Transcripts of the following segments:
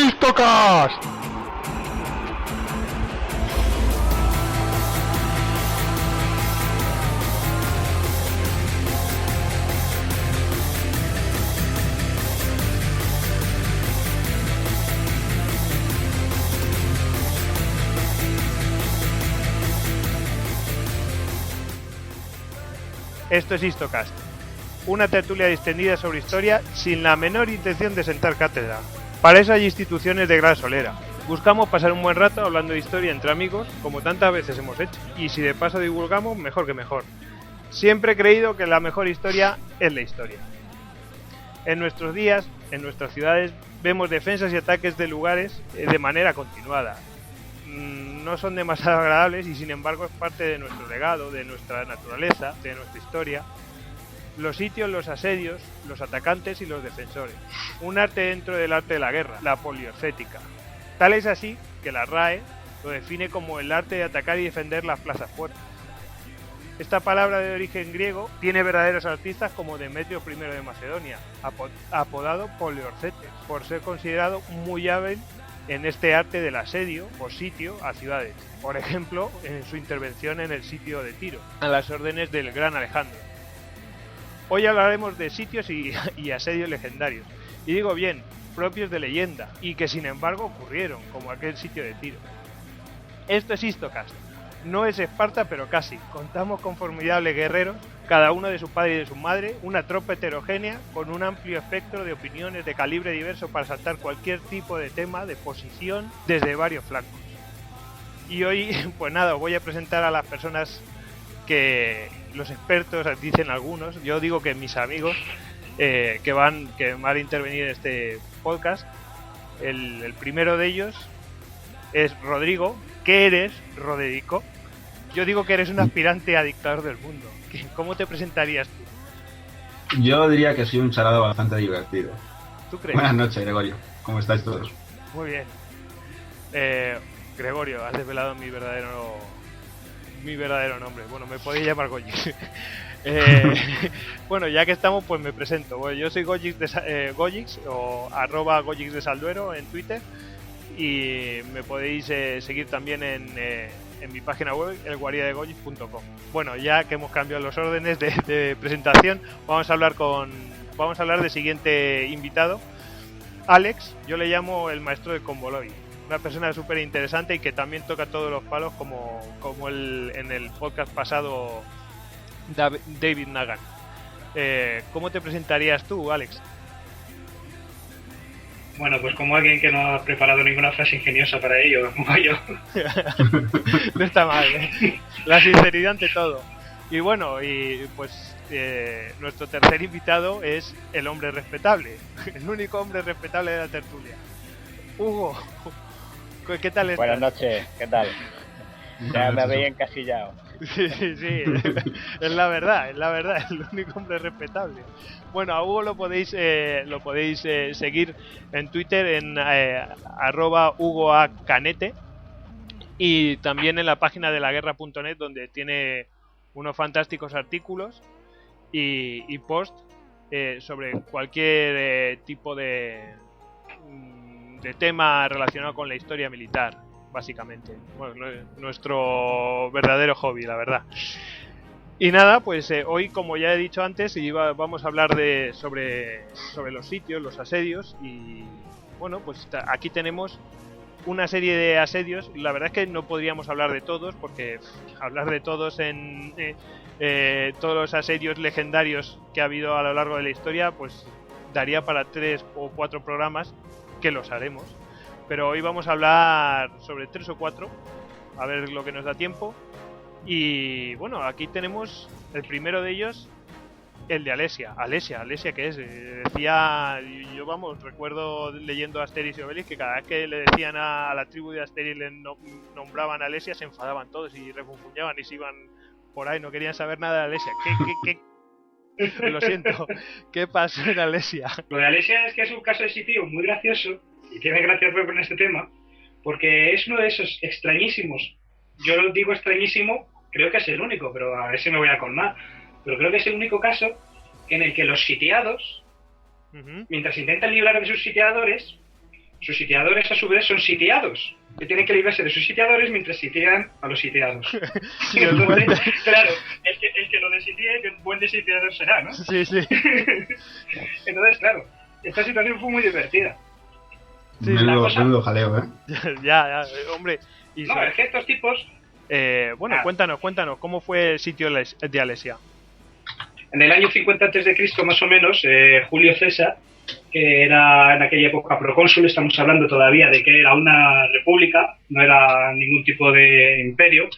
Histocast. Esto es Histocast, una tertulia distendida sobre historia sin la menor intención de sentar cátedra. Para eso hay instituciones de gran solera. Buscamos pasar un buen rato hablando de historia entre amigos, como tantas veces hemos hecho, y si de paso divulgamos, mejor que mejor. Siempre he creído que la mejor historia es la historia. En nuestros días, en nuestras ciudades, vemos defensas y ataques de lugares de manera continuada. No son demasiado agradables y sin embargo es parte de nuestro legado, de nuestra naturaleza, de nuestra historia. Los sitios, los asedios, los atacantes y los defensores. Un arte dentro del arte de la guerra, la poliorcética. Tal es así que la RAE lo define como el arte de atacar y defender las plazas fuertes. Esta palabra de origen griego tiene verdaderos artistas como Demetrio I de Macedonia, apodado Poliorcetes, por ser considerado muy hábil en este arte del asedio o sitio a ciudades. Por ejemplo, en su intervención en el sitio de Tiro, a las órdenes del gran Alejandro. Hoy hablaremos de sitios y asedios legendarios, y digo bien, propios de leyenda, y que sin embargo ocurrieron, como aquel sitio de Tiro. Esto es Histocast. No es Esparta, pero casi. Contamos con formidables guerreros, cada uno de su padre y de su madre, una tropa heterogénea con un amplio espectro de opiniones de calibre diverso para saltar cualquier tipo de tema, de posición, desde varios flancos. Y hoy, pues nada, os voy a presentar a las personas que los expertos dicen algunos, yo digo que mis amigos que van a intervenir en este podcast. El primero de ellos es Rodrigo. ¿Qué eres, Roderico? Yo digo que eres un aspirante a dictador del mundo. ¿Cómo te presentarías tú? Yo diría que soy un charado bastante divertido. ¿Tú crees? Buenas noches, Gregorio. ¿Cómo estáis todos? Muy bien. Gregorio, has desvelado mi verdadero nombre. Bueno, me podéis llamar Gojix. Bueno, ya que estamos, pues me presento. Bueno, yo soy Gojix o @Gojix de Salduero en Twitter. Y me podéis seguir también en mi página web, elguariadegojix.com. Bueno, ya que hemos cambiado los órdenes de presentación, vamos a hablar del siguiente invitado, Alex. Yo le llamo el maestro de Convoloi, una persona súper interesante y que también toca todos los palos como en el podcast pasado David Nagan. ¿Cómo te presentarías tú, Alex? Bueno, pues como alguien que no ha preparado ninguna frase ingeniosa para ello, como yo. No está mal, ¿eh? La sinceridad ante todo. Y bueno, pues nuestro tercer invitado es el hombre respetable, el único hombre respetable de la tertulia. Hugo, ¿qué tal estás? Buenas noches, ¿qué tal? Ya me habéis encasillado. Sí, es la verdad, el único hombre respetable. Bueno, a Hugo lo podéis seguir en Twitter en @HugoACanete y también en la página de laguerra.net, donde tiene unos fantásticos artículos y posts sobre cualquier tipo de tema relacionado con la historia militar, básicamente. Bueno, nuestro verdadero hobby, la verdad. Y nada, pues hoy, como ya he dicho antes, vamos a hablar sobre los sitios, los asedios. Y bueno, pues aquí tenemos una serie de asedios. La verdad es que no podríamos hablar de todos, porque hablar de todos en todos los asedios legendarios que ha habido a lo largo de la historia, pues daría para 3 o 4 programas, que los haremos. Pero hoy vamos a hablar sobre 3 o 4, a ver lo que nos da tiempo. Y bueno, aquí tenemos el primero de ellos, el de Alesia. Alesia, ¿qué es? Decía, yo recuerdo leyendo Asterix y Obelix que cada vez que le decían a la tribu de Asterix, le nombraban a Alesia, se enfadaban todos y refunfuñaban y se iban por ahí, no querían saber nada de Alesia. ¿Qué? Lo siento, ¿qué pasó en Alesia? Lo de Alesia es que es un caso de sitio muy gracioso, y tiene gracia poner este tema, porque es uno de esos extrañísimos. Yo lo digo extrañísimo, creo que es el único, pero a ver si me voy a colmar. Pero creo que es el único caso en el que los sitiados, mientras intentan librar de sus sitiadores, sus sitiadores a su vez son sitiados, que tienen que librarse de sus sitiadores mientras sitian a los sitiados. Sí, el buen- Claro, el que lo desitie, que buen desitiador será, ¿no? Sí, sí. Entonces, claro, esta situación fue muy divertida. Sí, menudo, la cosa- menudo jaleo, ¿eh? Ya, hombre. Y No, es que estos tipos, bueno, Ah. cuéntanos, ¿cómo fue el sitio de Alesia? en el año 50 a.C., más o menos, Julio César, que era en aquella época procónsul, estamos hablando todavía de que era una república, no era ningún tipo de imperio,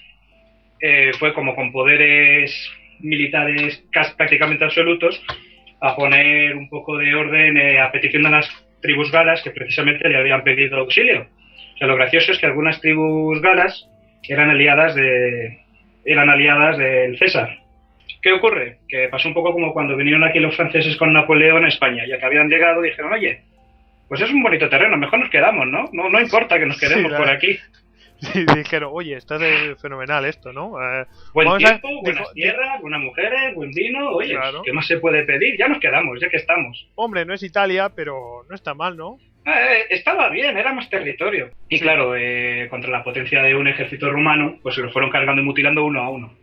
fue como con poderes militares prácticamente absolutos a poner un poco de orden a petición de las tribus galas que precisamente le habían pedido auxilio. O sea, lo gracioso es que algunas tribus galas eran aliadas del César. ¿Qué ocurre? Que pasó un poco como cuando vinieron aquí los franceses con Napoleón a España, ya que habían llegado y dijeron, oye, pues es un bonito terreno, mejor nos quedamos, ¿no? No importa que nos quedemos Sí, claro. por aquí. Sí, dijeron, oye, está fenomenal esto, ¿no? Buen Vamos a- tiempo, buenas tierras, buenas mujeres, buen vino, oye, Claro. ¿qué más se puede pedir? Ya nos quedamos, ya que estamos. Hombre, no es Italia, pero no está mal, ¿no? Estaba bien, era más territorio. Y Sí. claro, contra la potencia de un ejército rumano, pues se lo fueron cargando y mutilando uno a uno.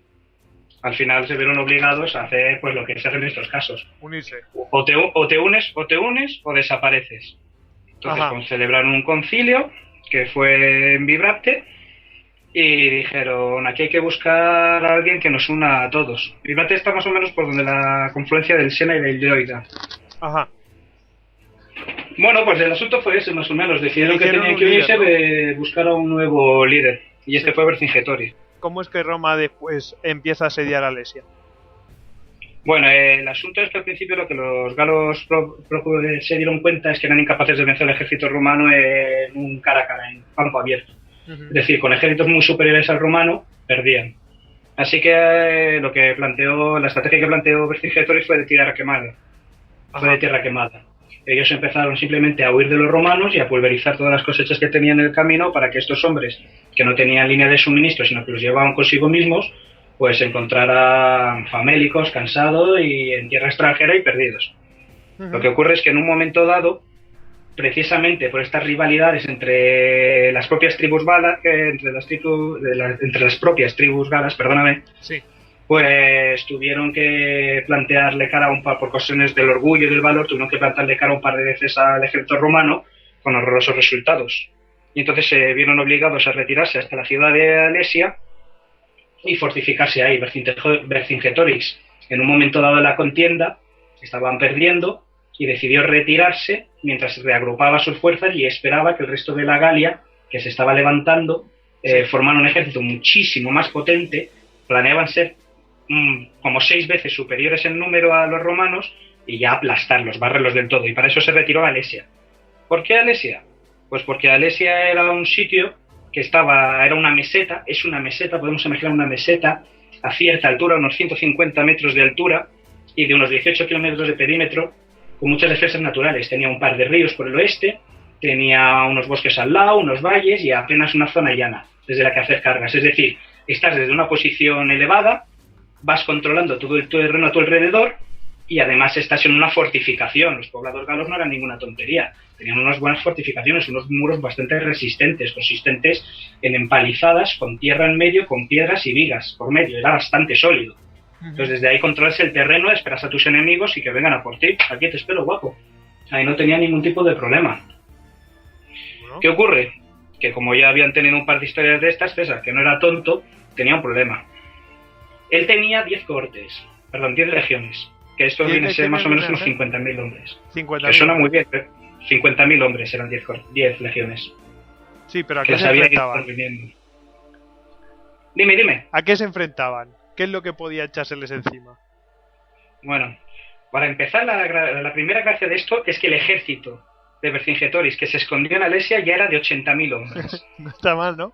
Al final se vieron obligados a hacer pues lo que se hace en estos casos. Unirse. O te unes o desapareces. Entonces Ajá. pues, celebraron un concilio que fue en Vibrate y dijeron, aquí hay que buscar a alguien que nos una a todos. Vibrate está más o menos por donde la confluencia del Sena y del Lloida. Ajá. Bueno, pues el asunto fue ese más o menos. Decidieron que Eligieron tenían un que unirse líder, de buscar a un nuevo líder. Y este fue Vercingetorix. ¿Cómo es que Roma después empieza a asediar Alesia? Bueno, el asunto es que al principio lo que los galos se dieron cuenta es que eran incapaces de vencer al ejército romano en un cara a cara, en campo abierto. Ujú. Es decir, con ejércitos muy superiores al romano, perdían. Así que la estrategia que planteó Vercingetorix fue de tierra quemada. Fue de tierra quemada. Ellos empezaron simplemente a huir de los romanos y a pulverizar todas las cosechas que tenían en el camino para que estos hombres, que no tenían línea de suministro, sino que los llevaban consigo mismos, pues se encontraran famélicos, cansados y en tierra extranjera y perdidos. Ujú. Lo que ocurre es que en un momento dado, precisamente por estas rivalidades entre las propias tribus galas, entre las propias tribus galas, perdóname, Sí. pues tuvieron que plantearle cara por cuestiones del orgullo y del valor, tuvieron que plantearle cara un par de veces al ejército romano con horrorosos resultados. Y entonces se vieron obligados a retirarse hasta la ciudad de Alesia y fortificarse ahí. Vercingetorix, en un momento dado de la contienda, estaban perdiendo y decidió retirarse mientras reagrupaba sus fuerzas y esperaba que el resto de la Galia, que se estaba levantando, formara un ejército muchísimo más potente. Planeaban ser como 6 veces superiores en número a los romanos y ya aplastarlos, barrerlos del todo. Y para eso se retiró a Alesia. ¿Por qué Alesia? Pues porque Alesia era un sitio que era una meseta, es una meseta, podemos imaginar una meseta a cierta altura, unos 150 metros de altura y de unos 18 kilómetros de perímetro, con muchas defensas naturales. Tenía un par de ríos por el oeste, tenía unos bosques al lado, unos valles y apenas una zona llana desde la que hacer cargas. Es decir, estás desde una posición elevada, vas controlando todo el terreno a tu alrededor y además estás en una fortificación. Los pobladores galos no eran ninguna tontería, tenían unas buenas fortificaciones, unos muros bastante resistentes, consistentes en empalizadas, con tierra en medio, con piedras y vigas por medio, era bastante sólido. Entonces desde ahí controlas el terreno, esperas a tus enemigos y que vengan a por ti. Aquí te espero, guapo. Ahí no tenía ningún tipo de problema. Bueno. ¿Qué ocurre? Que como ya habían tenido un par de historias de estas, César, que no era tonto, tenía un problema. Él tenía 10 legiones, que esto 10 viene a ser más o menos unos legiones, 50.000 hombres. 50.000. Que suena muy bien, ¿eh? 50.000 hombres eran 10 legiones. Sí, pero ¿a Que qué las se había ido enfrentaban? reuniendo. Dime. ¿A qué se enfrentaban? ¿Qué es lo que podía echárseles encima? Bueno, para empezar, la primera gracia de esto es que el ejército de Vercingetorix que se escondió en Alesia ya era de 80.000 hombres. No está mal, ¿no?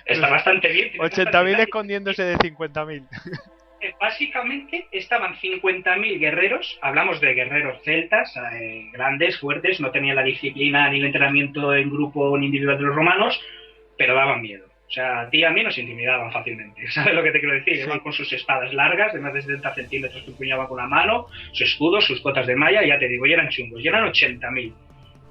Está bastante bien. 80.000 escondiéndose de 50.000. Básicamente estaban 50.000 guerreros, hablamos de guerreros celtas, grandes, fuertes, no tenían la disciplina ni el entrenamiento en grupo ni individual de los romanos, pero daban miedo. O sea, a ti y a mí nos intimidaban fácilmente. ¿Sabes lo que te quiero decir? Sí. Iban con sus espadas largas, de más de 70 centímetros que empuñaban con la mano, su escudo, sus cotas de malla, y ya te digo, y eran chungos, y eran 80.000.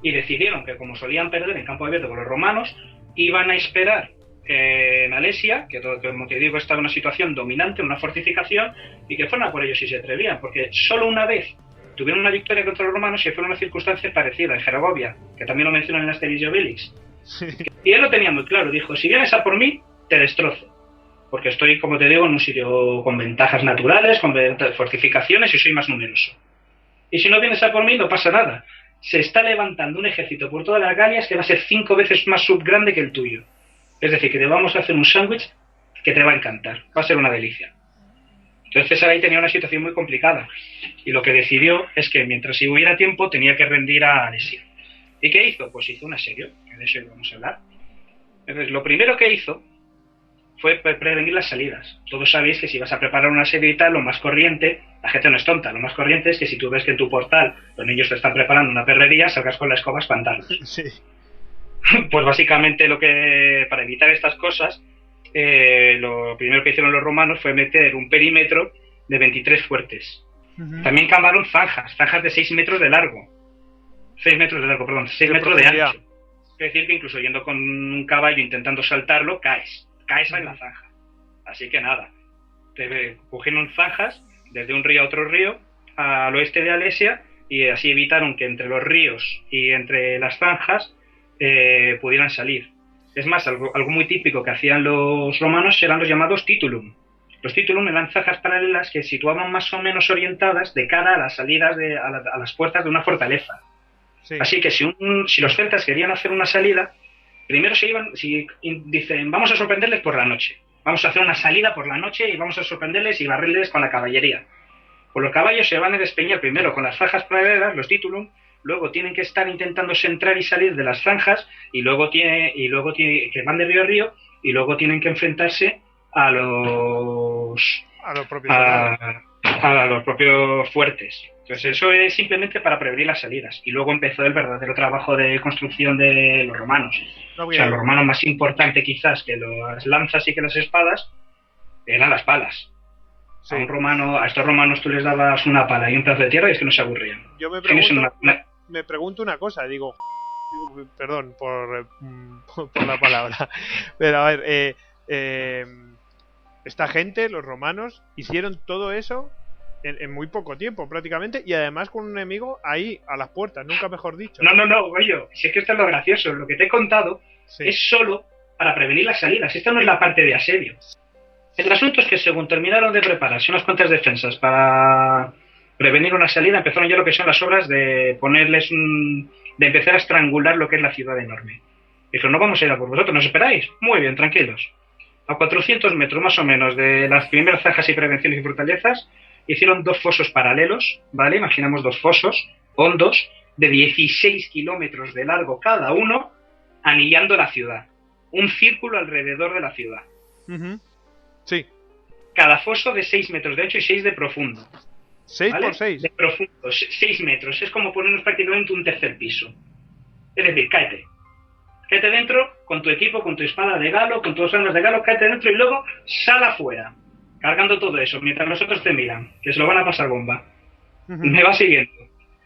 y decidieron que como solían perder en campo abierto con los romanos, iban a esperar en Alesia, que como te digo estaba en una situación dominante, una fortificación, y que fueran a por ellos si se atrevían, porque solo una vez tuvieron una victoria contra los romanos y fue una circunstancia parecida en Gergovia, que también lo mencionan en Asterix y Obelix. Sí. Y él lo tenía muy claro, dijo, si vienes a por mí, te destrozo, porque estoy, como te digo, en un sitio con ventajas naturales, con fortificaciones y soy más numeroso. Y si no vienes a por mí, no pasa nada. Se está levantando un ejército por todas las Galias que va a ser 5 veces más subgrande que el tuyo. Es decir, que te vamos a hacer un sándwich que te va a encantar. Va a ser una delicia. Entonces César ahí tenía una situación muy complicada. Y lo que decidió es que mientras si hubiera tiempo tenía que rendir a Alesia. ¿Y qué hizo? Pues hizo un asedio, que de eso íbamos a hablar. Entonces lo primero que hizo fue prevenir las salidas. Todos sabéis que si vas a preparar una asedio y tal, lo más corriente, la gente no es tonta, lo más corriente es que si tú ves que en tu portal los niños te están preparando una perrería, salgas con la escoba a espantarlos. Sí. Pues básicamente para evitar estas cosas, lo primero que hicieron los romanos fue meter un perímetro de 23 fuertes. También cavaron zanjas de 6 metros de largo. 6 metros de largo, perdón, 6 metros de ancho. Es decir, que incluso yendo con un caballo intentando saltarlo, caes en la zanja. Así que nada, te cogieron zanjas desde un río a otro río al oeste de Alesia y así evitaron que entre los ríos y entre las zanjas pudieran salir. Es más, algo muy típico que hacían los romanos eran los llamados titulum. Los titulum eran zanjas paralelas que situaban más o menos orientadas de cara a las salidas a las puertas de una fortaleza. Sí. Así que si los celtas querían hacer una salida, primero dicen, vamos a sorprenderles por la noche. Vamos a hacer una salida por la noche y vamos a sorprenderles y barrerles con la caballería. Pues los caballos se van a despeñar primero con las zanjas paralelas, los titulum, luego tienen que estar intentando entrar y salir de las zanjas y luego tiene que van de río a río y luego tienen que enfrentarse a los propios fuertes. Entonces eso es simplemente para prevenir las salidas. Y luego empezó el verdadero trabajo de construcción de los romanos. O sea, los romanos más importante quizás que las lanzas y que las espadas eran las palas. Sí. A estos romanos tú les dabas una pala y un pedazo de tierra y es que no se aburrían. Yo me pregunto una cosa, digo, perdón por la palabra, pero a ver, esta gente, los romanos, hicieron todo eso en muy poco tiempo prácticamente y además con un enemigo ahí a las puertas, nunca mejor dicho. No, oye, si es que esto es lo gracioso, lo que te he contado es solo para prevenir las salidas, esta no es la parte de asedio. El asunto es que según terminaron de prepararse unas cuantas defensas para prevenir una salida, empezaron ya lo que son las obras de de empezar a estrangular lo que es la ciudad enorme. Dijeron, no vamos a ir a por vosotros, ¿nos esperáis? Muy bien, tranquilos. A 400 metros más o menos de las primeras zanjas y prevenciones y fortalezas, hicieron 2 fosos paralelos, ¿vale? Imaginamos 2 fosos hondos de 16 kilómetros de largo cada uno, anillando la ciudad. Un círculo alrededor de la ciudad. Sí. Cada foso de 6 metros de ancho y 6 de profundo. 6 ¿vale? por 6. De profundo, 6 metros. Es como ponernos prácticamente un tercer piso. Es decir, cáete. Cáete dentro con tu equipo, con tu espada de galo, con tus armas de galo, cáete dentro y luego sal afuera. Cargando todo eso, mientras los otros te miran, que se lo van a pasar bomba. Me va siguiendo.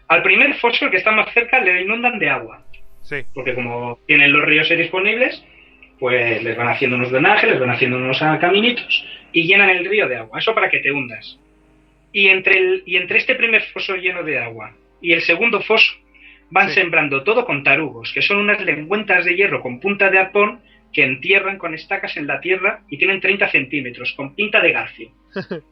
Al primer foso, el que está más cerca, le inundan de agua. Sí. Porque como tienen los ríos disponibles, pues les van haciendo unos drenajes, les van haciendo unos caminitos y llenan el río de agua. Eso para que te hundas. Y entre este primer foso lleno de agua y el segundo foso van sembrando todo con tarugos, que son unas lengüentas de hierro con punta de arpón que entierran con estacas en la tierra y tienen 30 centímetros, con pinta de garfio.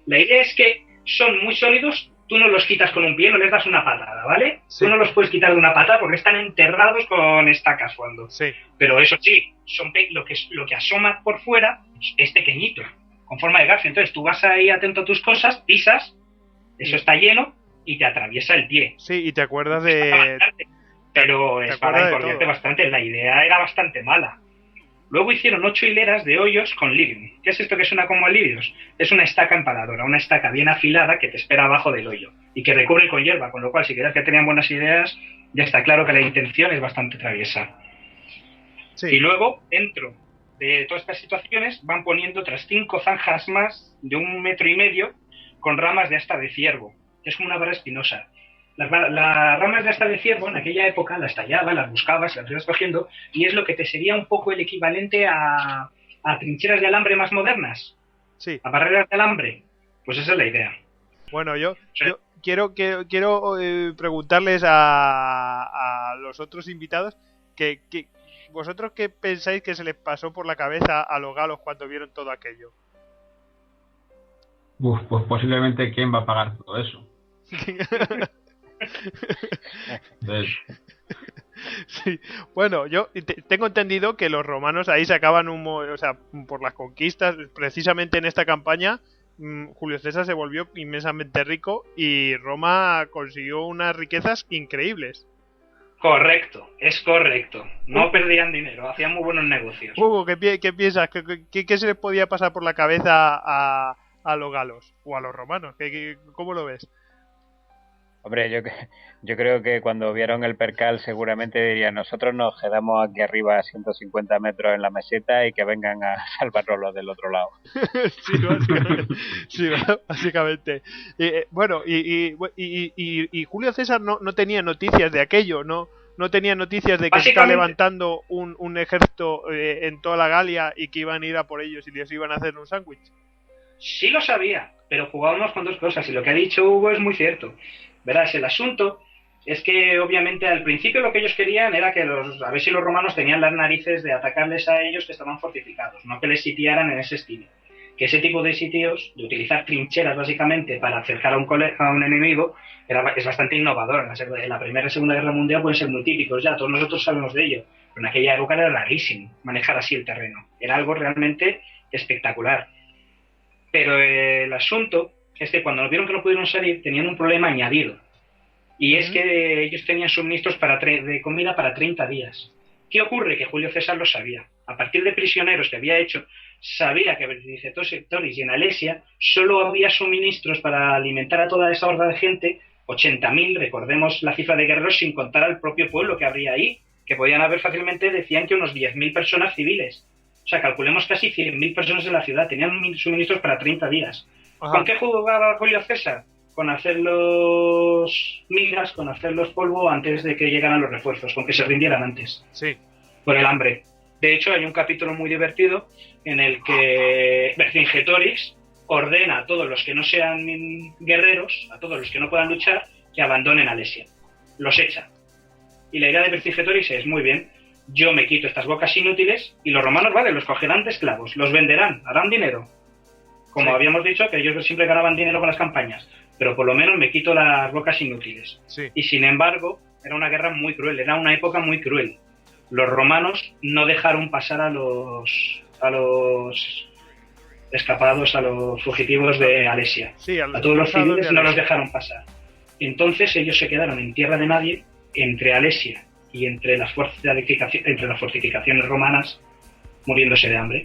La idea es que son muy sólidos, tú no los quitas con un pie, no les das una patada, ¿vale? Sí. Tú no los puedes quitar de una patada porque están enterrados con estacas fondo. Sí. Pero eso sí, lo que asoma por fuera es pequeñito, con forma de garfio. Entonces tú vas ahí atento a tus cosas, pisas, eso está lleno y te atraviesa el pie. Sí, y te acuerdas de... Pero es para encordiarte bastante, la idea era bastante mala. Luego hicieron 8 hileras de hoyos con lirium. ¿Qué es esto que suena como lirios? Es una estaca empaladora, una estaca bien afilada que te espera abajo del hoyo y que recubre con hierba, con lo cual si crees que tenían buenas ideas, ya está claro que la intención es bastante traviesa. Sí. Y luego, dentro de todas estas situaciones, van poniendo otras 5 zanjas más de 1,5 metros con ramas de asta de ciervo, que es como una barra espinosa. Las ramas de asta de ciervo en aquella época las tallabas, las buscabas, las ibas cogiendo, y es lo que te sería un poco el equivalente a trincheras de alambre más modernas, Sí. a barreras de alambre. Pues esa es la idea. Bueno, yo Sí. quiero preguntarles a los otros invitados que vosotros qué pensáis que se les pasó por la cabeza a los galos cuando vieron todo aquello. Pues posiblemente quién va a pagar todo eso. Entonces, Sí. Bueno, yo tengo entendido que los romanos ahí sacaban o sea, por las conquistas, precisamente en esta campaña, Julio César se volvió inmensamente rico y Roma consiguió unas riquezas increíbles. Correcto, es correcto. No perdían dinero, hacían muy buenos negocios. Hugo, ¿qué piensas? ¿Qué se les podía pasar por la cabeza a los galos o a los romanos? ¿Cómo lo ves? Hombre, yo creo que cuando vieron el percal seguramente dirían, nosotros nos quedamos aquí arriba a 150 metros en la meseta y que vengan a salvarnos los del otro lado. Sí, básicamente. Bueno, y Julio César no tenía noticias de aquello, no tenía noticias de que se está levantando un ejército en toda la Galia y que iban a ir a por ellos y les iban a hacer un sándwich. Sí lo sabía, pero jugábamos con dos cosas, y lo que ha dicho Hugo es muy cierto. Verás, el asunto es que obviamente al principio lo que ellos querían era que a ver si los romanos tenían las narices de atacarles a ellos que estaban fortificados, no que les sitiaran en ese estilo. Que ese tipo de sitios, de utilizar trincheras básicamente para acercar a un enemigo, es bastante innovador. En la Primera y Segunda Guerra Mundial pueden ser muy típicos ya, todos nosotros sabemos de ello, pero en aquella época era rarísimo manejar así el terreno, era algo realmente espectacular. Pero el asunto es que cuando nos vieron que no pudieron salir, tenían un problema añadido. Y es que ellos tenían suministros de comida para 30 días. ¿Qué ocurre? Que Julio César lo sabía. A partir de prisioneros que había hecho, sabía que en Vercingetorix y en Alesia solo había suministros para alimentar a toda esa horda de gente, 80.000, recordemos la cifra de guerreros, sin contar al propio pueblo que habría ahí, que podían haber fácilmente, decían que unos 10.000 personas civiles. O sea, calculemos casi 100.000 personas en la ciudad, tenían suministros para 30 días. Ajá. ¿Con qué jugaba Julio César? Con hacerlos migas, con hacerlos polvo antes de que llegaran los refuerzos, con que se rindieran antes. Sí. Por el hambre. De hecho, hay un capítulo muy divertido en el que Vercingetorix ordena a todos los que no sean guerreros, a todos los que no puedan luchar, que abandonen Alesia. Los echa. Y la idea de Vercingetorix es, muy bien, yo me quito estas bocas inútiles y los romanos, vale, los cogerán de esclavos, los venderán, harán dinero. Como sí. Habíamos dicho, que ellos siempre ganaban dinero con las campañas, pero por lo menos me quito las bocas inútiles. Sí. Y sin embargo, era una guerra muy cruel, era una época muy cruel. Los romanos no dejaron pasar a los escapados, a los fugitivos de Alesia. Sí, a todos los civiles no los dejaron pasar. Entonces ellos se quedaron en tierra de nadie, entre Alesia y entre las fortificaciones romanas, muriéndose de hambre.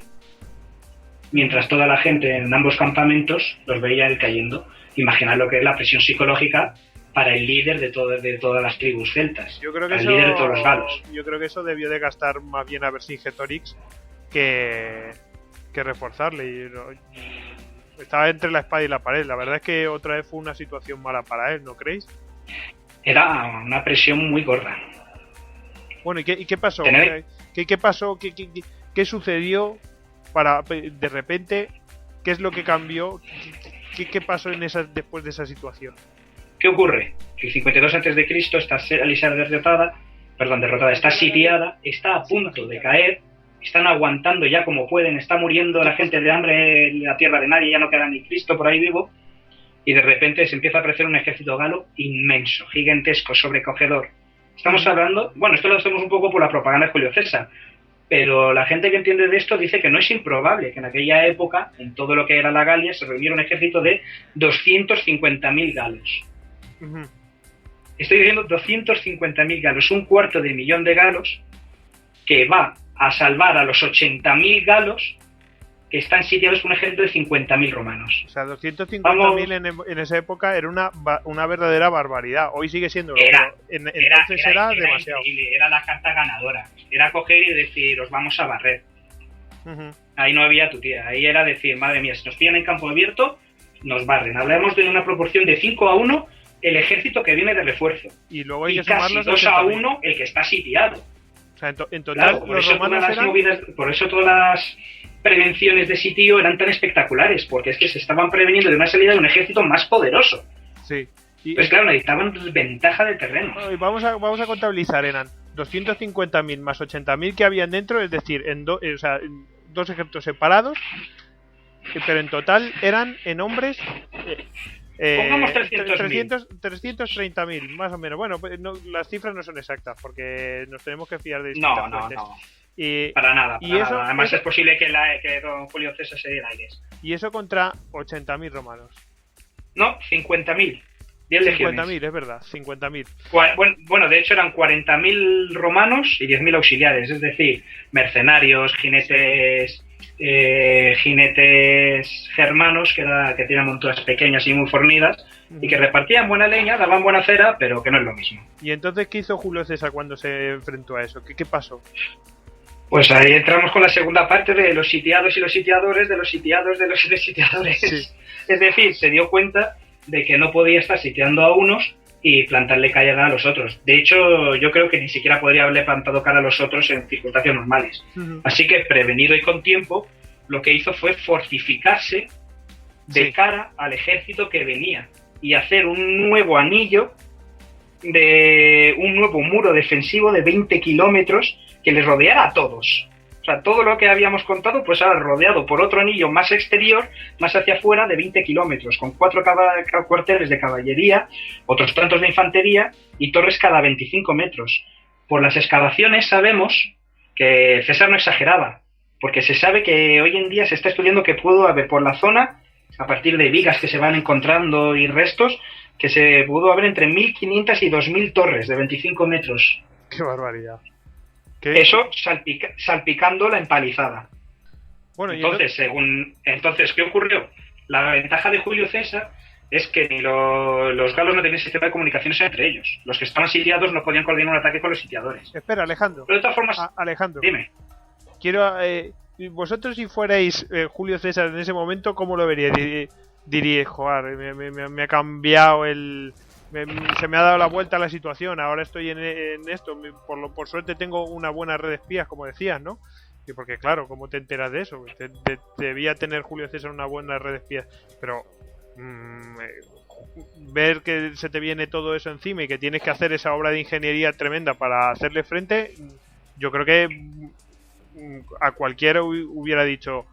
Mientras toda la gente en ambos campamentos los veía él cayendo. Imaginad lo que es la presión psicológica para el líder de todas las tribus celtas. Yo creo que el líder de todos los galos. Yo creo que eso debió de gastar más bien a Vercingetorix que reforzarle. Y estaba entre la espada y la pared. La verdad es que otra vez fue una situación mala para él, ¿no creéis? Era una presión muy gorda. Bueno, ¿y qué pasó? ¿Qué pasó? ¿Qué sucedió para de repente? ¿Qué es lo que cambió? ¿Qué pasó después de esa situación? ¿Qué ocurre? Que el 52 a.C. está Alesia derrotada, está sitiada, está a punto de caer, están aguantando ya como pueden, está muriendo la gente de hambre en la tierra de nadie, ya no queda ni Cristo por ahí vivo, y de repente se empieza a aparecer un ejército galo inmenso, gigantesco, sobrecogedor. Estamos hablando, bueno, esto lo hacemos un poco por la propaganda de Julio César, pero la gente que entiende de esto dice que no es improbable que en aquella época, en todo lo que era la Galia, se reuniera un ejército de 250.000 galos. Uh-huh. Estoy diciendo 250.000 galos, 250.000 de galos, que va a salvar a los 80.000 galos que están sitiados por un ejército de 50.000 romanos. O sea, 250.000 en esa época era una verdadera barbaridad. Hoy sigue siendo entonces era demasiado. Increíble, era la carta ganadora. Era coger y decir, os vamos a barrer. Uh-huh. Ahí no había tu tía. Ahí era decir, madre mía, si nos pillan en campo abierto, nos barren. Hablamos de una proporción de 5-1 el ejército que viene de refuerzo. Y luego hay Y que sumar casi los 2-1 80.000. el que está sitiado. O sea, en total, Claro, por los eso, romanos todas las eran... por eso todas las prevenciones de sitio eran tan espectaculares, porque es que se estaban preveniendo de una salida de un ejército más poderoso. Sí. Y, Pues claro, necesitaban ventaja de terreno. y vamos a contabilizar, eran 250.000 más 80.000 que habían dentro, es decir, en dos ejércitos separados, pero en total eran en hombres... Pongamos 300.000. 330.000, más o menos. Bueno, pues las cifras no son exactas, porque nos tenemos que fiar de No, distintas no, fuentes. no. Y, Para nada. y eso, Además eso- es posible que don Julio César se diera aires. y eso contra 80.000 romanos. No, 50.000. 10 legiones. 50.000, es verdad, 50.000. Bueno, de hecho eran 40.000 romanos y 10.000 auxiliares, es decir, mercenarios, jinetes germanos que tenían monturas pequeñas y muy fornidas y que repartían buena leña, daban buena cera, pero que no es lo mismo. ¿Y entonces qué hizo Julio César cuando se enfrentó a eso? ¿Qué pasó? Pues ahí entramos con la segunda parte de los sitiados y los sitiadores, de los sitiados de los sitiadores. Sí. Es decir, se dio cuenta de que no podía estar sitiando a unos y plantarle cara a los otros. De hecho, yo creo que ni siquiera podría haberle plantado cara a los otros en circunstancias normales. Así que, prevenido y con tiempo, lo que hizo fue fortificarse de cara al ejército que venía y hacer un nuevo anillo, un nuevo muro defensivo de 20 kilómetros que les rodeara a todos. O sea, todo lo que habíamos contado, pues ahora rodeado por otro anillo más exterior, más hacia afuera, de 20 kilómetros, con 4 cuarteles de caballería, otros tantos de infantería y torres cada 25 metros. Por las excavaciones sabemos que César no exageraba, porque se sabe que hoy en día se está estudiando que pudo haber por la zona, a partir de vigas que se van encontrando y restos, que se pudo haber entre 1.500 y 2.000 torres de 25 metros. ¡Qué barbaridad! ¿Qué? Eso salpicando la empalizada. Bueno, Entonces, ¿qué ocurrió? La ventaja de Julio César es que ni los galos no tenían sistema de comunicaciones entre ellos. Los que estaban sitiados no podían coordinar un ataque con los sitiadores. Espera, Alejandro. Pero de todas formas, Alejandro, dime. quiero... vosotros, si fuerais Julio César en ese momento, ¿cómo lo veríais? Diríais, joder, me ha cambiado se me ha dado la vuelta a la situación, ahora estoy en esto, por suerte tengo una buena red de espías, como decías, ¿no? Y porque claro, ¿cómo te enteras de eso? Debía tener Julio César una buena red de espías, pero ver que se te viene todo eso encima y que tienes que hacer esa obra de ingeniería tremenda para hacerle frente, yo creo que a cualquiera hubiera dicho,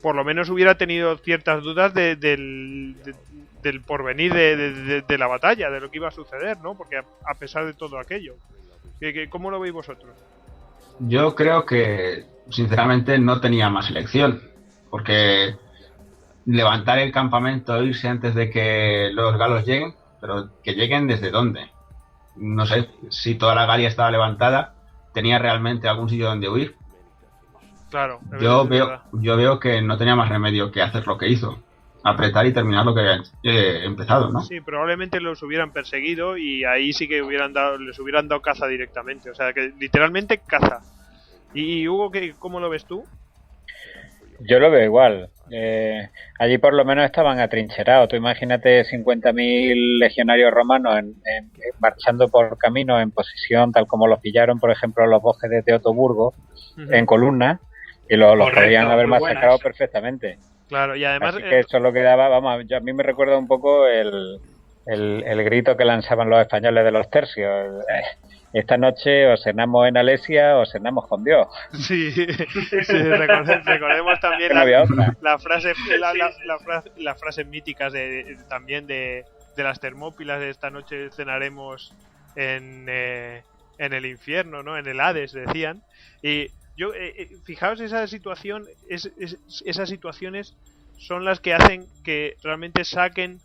por lo menos hubiera tenido ciertas dudas del porvenir de la batalla, de lo que iba a suceder, ¿no? Porque a pesar de todo aquello, ¿cómo lo veis vosotros? Yo creo que, sinceramente, no tenía más elección, porque levantar el campamento e irse antes de que los galos lleguen, pero que lleguen ¿desde dónde? No sé, si toda la Galia estaba levantada, ¿tenía realmente algún sitio donde huir? Claro. Yo veo que no tenía más remedio que hacer lo que hizo, apretar y terminar lo que había empezado, ¿no? Sí, probablemente los hubieran perseguido y ahí sí que les hubieran dado caza directamente, o sea, que literalmente caza. Y Hugo, ¿cómo lo ves tú? Yo lo veo igual. Allí por lo menos estaban atrincherados. Tú imagínate 50.000 legionarios romanos marchando por camino en posición tal como los pillaron, por ejemplo, los bosques de Teotoburgo, en columna, y los podrían haber masacrado perfectamente. Claro, y además... Así que eso es lo que daba, vamos, a mí me recuerda un poco el grito que lanzaban los españoles de los tercios. Esta noche o cenamos en Alesia o cenamos con Dios. Sí, recordemos también las frases míticas también de las Termópilas de esta noche cenaremos en el infierno, ¿no? En el Hades, decían. Y yo, fijaos, esa situación, esas situaciones son las que hacen que realmente saquen,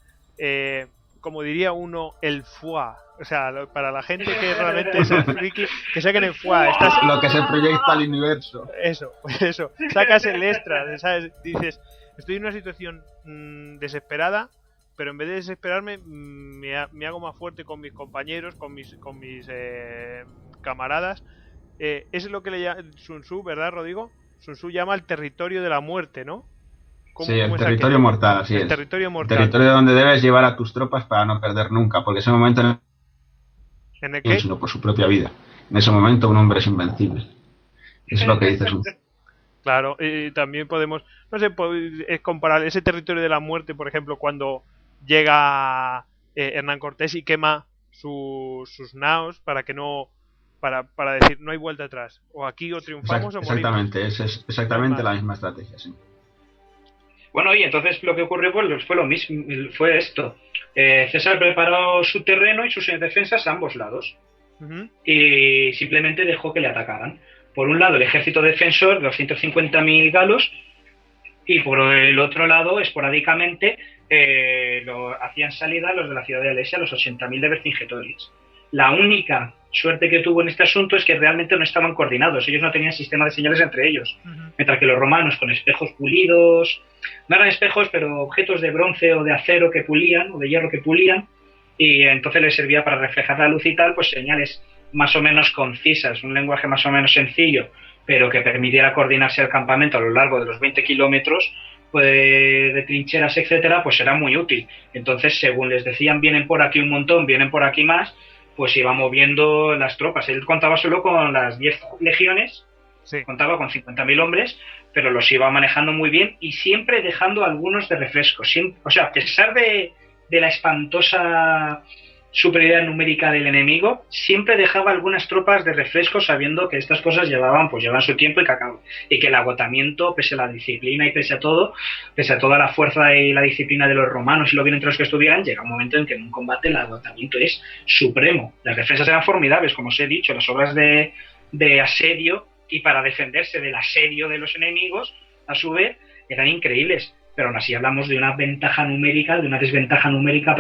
como diría uno, el foie. O sea, para la gente que realmente es el friki, que saquen el foie. Lo que se proyecta al universo. Eso. Sacas el extra, ¿sabes? Dices, estoy en una situación desesperada, pero en vez de desesperarme, me hago más fuerte con mis compañeros, con mis camaradas. Es lo que le llama Sun Tzu, ¿verdad, Rodrigo? Sun Tzu llama el territorio de la muerte, ¿no? Sí, el territorio mortal, así es. El territorio mortal. El territorio donde debes llevar a tus tropas para no perder nunca, porque ese momento no ¿En el qué? sino por su propia vida. En ese momento un hombre es invencible. Es lo que dices. Claro, y también podemos, no sé, es comparar ese territorio de la muerte, por ejemplo, cuando llega Hernán Cortés y quema sus naos para que no, para decir no hay vuelta atrás, o aquí o triunfamos o morimos. Exactamente, es exactamente la misma estrategia, sí. Bueno, y entonces lo que ocurrió pues fue lo mismo, fue esto. César preparó su terreno y sus defensas a ambos lados. Y simplemente dejó que le atacaran. Por un lado el ejército defensor, 250.000 galos, y por el otro lado, esporádicamente, hacían salida los de la ciudad de Alesia, los 80.000 de Vercingetorix. La única suerte que tuvo en este asunto es que realmente no estaban coordinados, ellos no tenían sistema de señales entre ellos, mientras que los romanos con espejos pulidos, no eran espejos, pero objetos de bronce o de acero que pulían, o de hierro que pulían, y entonces les servía para reflejar la luz y tal, pues señales más o menos concisas, un lenguaje más o menos sencillo, pero que permitiera coordinarse el campamento a lo largo de los 20 kilómetros pues, de trincheras, etcétera, pues era muy útil. Entonces, según les decían, vienen por aquí un montón, vienen por aquí más, pues iba moviendo las tropas. Él contaba solo con las 10 legiones, sí. Contaba con 50.000 hombres, pero los iba manejando muy bien y siempre dejando algunos de refresco. O sea, a pesar de la espantosa superioridad numérica del enemigo, siempre dejaba algunas tropas de refresco, sabiendo que estas cosas llevan su tiempo y que el agotamiento, pese a la disciplina y pese a toda la fuerza y la disciplina de los romanos y lo bien entre los que estuvieran, llega un momento en que en un combate el agotamiento es supremo. Las defensas eran formidables, como os he dicho, las obras de asedio, y para defenderse del asedio de los enemigos, a su vez, eran increíbles, pero aún así hablamos de una desventaja numérica, una desventaja numérica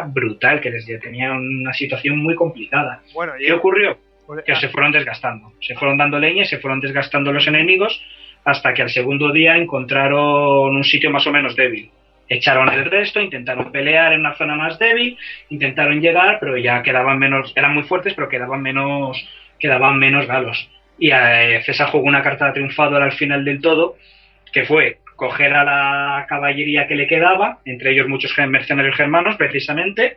brutal, que desde tenía una situación muy complicada. Bueno, ¿qué ocurrió? Que se fueron desgastando, se fueron dando leña y se fueron desgastando los enemigos hasta que al segundo día encontraron un sitio más o menos débil. Echaron el resto, intentaron pelear en una zona más débil, intentaron llegar, pero ya quedaban menos, eran muy fuertes, pero quedaban menos galos. Y César jugó una carta triunfadora al final del todo, que fue coger a la caballería que le quedaba, entre ellos muchos mercenarios germanos precisamente,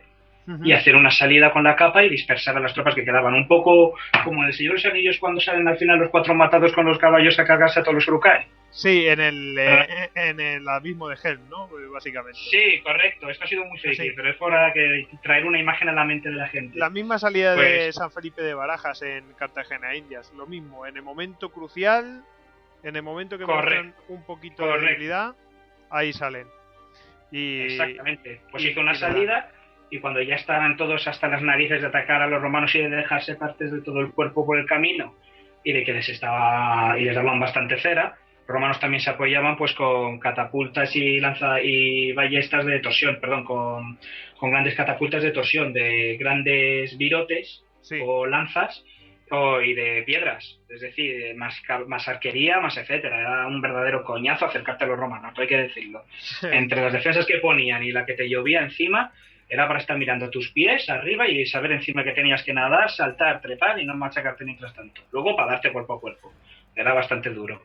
y hacer una salida con la capa y dispersar a las tropas que quedaban, un poco como en el Señor de los Anillos cuando salen al final los 4 matados con los caballos a cargarse a todos los Uruk-hai. Sí, en el abismo de Helm, ¿no? Básicamente. Sí, correcto, esto ha sido muy difícil, pero es para que traer una imagen a la mente de la gente. La misma salida de San Felipe de Barajas en Cartagena Indias, lo mismo, en el momento crucial, en el momento que muestran un poquito de debilidad, ahí salen. Exactamente, pues hizo una salida y cuando ya estaban todos hasta las narices de atacar a los romanos y de dejarse partes de todo el cuerpo por el camino y de que les daban bastante cera, los romanos también se apoyaban pues con catapultas y ballestas de torsión, con grandes catapultas de torsión, de grandes virotes o lanzas y de piedras, es decir, más arquería, más etcétera. Era un verdadero coñazo acercarte a los romanos, hay que decirlo. Entre las defensas que ponían y la que te llovía encima, era para estar mirando a tus pies arriba y saber encima que tenías que nadar, saltar, trepar y no machacarte mientras tanto. Luego para darte cuerpo a cuerpo. Era bastante duro.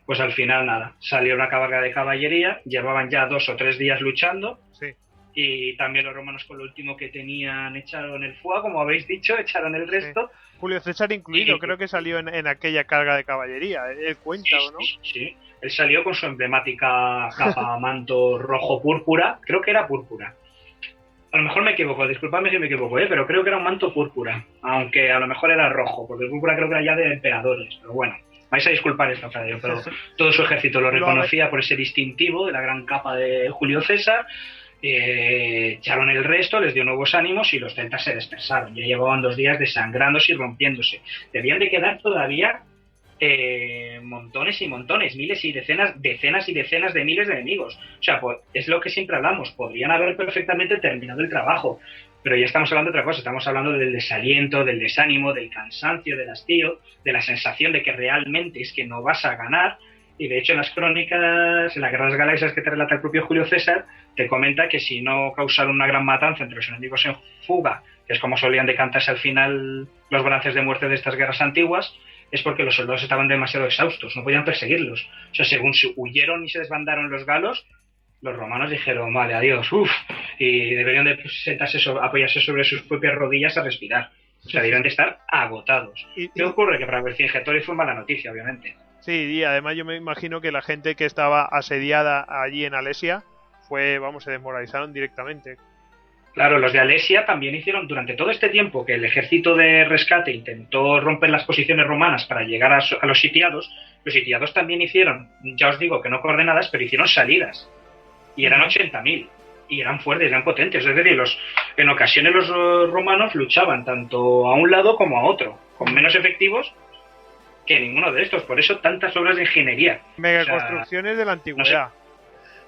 Pues al final nada, salió una cabalgada de caballería, llevaban ya 2 o 3 días luchando. Sí. Y también los romanos con lo último que tenían echaron el fuego, como habéis dicho, echaron el resto. Sí. Julio César incluido, creo que salió en aquella carga de caballería. Él cuenta, ¿o no? Sí, él salió con su emblemática capa manto rojo púrpura, creo que era púrpura. A lo mejor me equivoco, disculpadme si me equivoco, pero creo que era un manto púrpura, aunque a lo mejor era rojo, porque el púrpura creo que era ya de emperadores, pero bueno. Vais a disculpar esta frase, pero todo su ejército lo reconocía por ese distintivo de la gran capa de Julio César. Echaron el resto, les dio nuevos ánimos y los celtas se dispersaron. Ya llevaban 2 días desangrándose y rompiéndose. Debían de quedar todavía montones y montones, miles y decenas y decenas de miles de enemigos. O sea, pues, es lo que siempre hablamos. Podrían haber perfectamente terminado el trabajo. Pero ya estamos hablando de otra cosa, estamos hablando del desaliento, del desánimo, del cansancio, del hastío, de la sensación de que realmente es que no vas a ganar. Y de hecho en las crónicas, en las guerras galaisas que te relata el propio Julio César, te comenta que si no causaron una gran matanza entre los enemigos en fuga, que es como solían decantarse al final los balances de muerte de estas guerras antiguas, es porque los soldados estaban demasiado exhaustos, no podían perseguirlos. O sea, según se huyeron y se desbandaron los galos, los romanos dijeron, vale, adiós, y deberían de apoyarse sobre sus propias rodillas a respirar. O sea, deberían de estar agotados. ¿Qué ocurre? Que para Vercingetorix fue mala noticia, obviamente. Sí, y además yo me imagino que la gente que estaba asediada allí en Alesia se desmoralizaron directamente. Claro, los de Alesia también hicieron, durante todo este tiempo que el ejército de rescate intentó romper las posiciones romanas para llegar a los sitiados también hicieron, ya os digo que no coordenadas, pero hicieron salidas. Y eran 80.000. Y eran fuertes, eran potentes. Es decir, en ocasiones los romanos luchaban tanto a un lado como a otro, con menos efectivos que ninguno de estos. Por eso tantas obras de ingeniería. Megaconstrucciones de la antigüedad. No sé,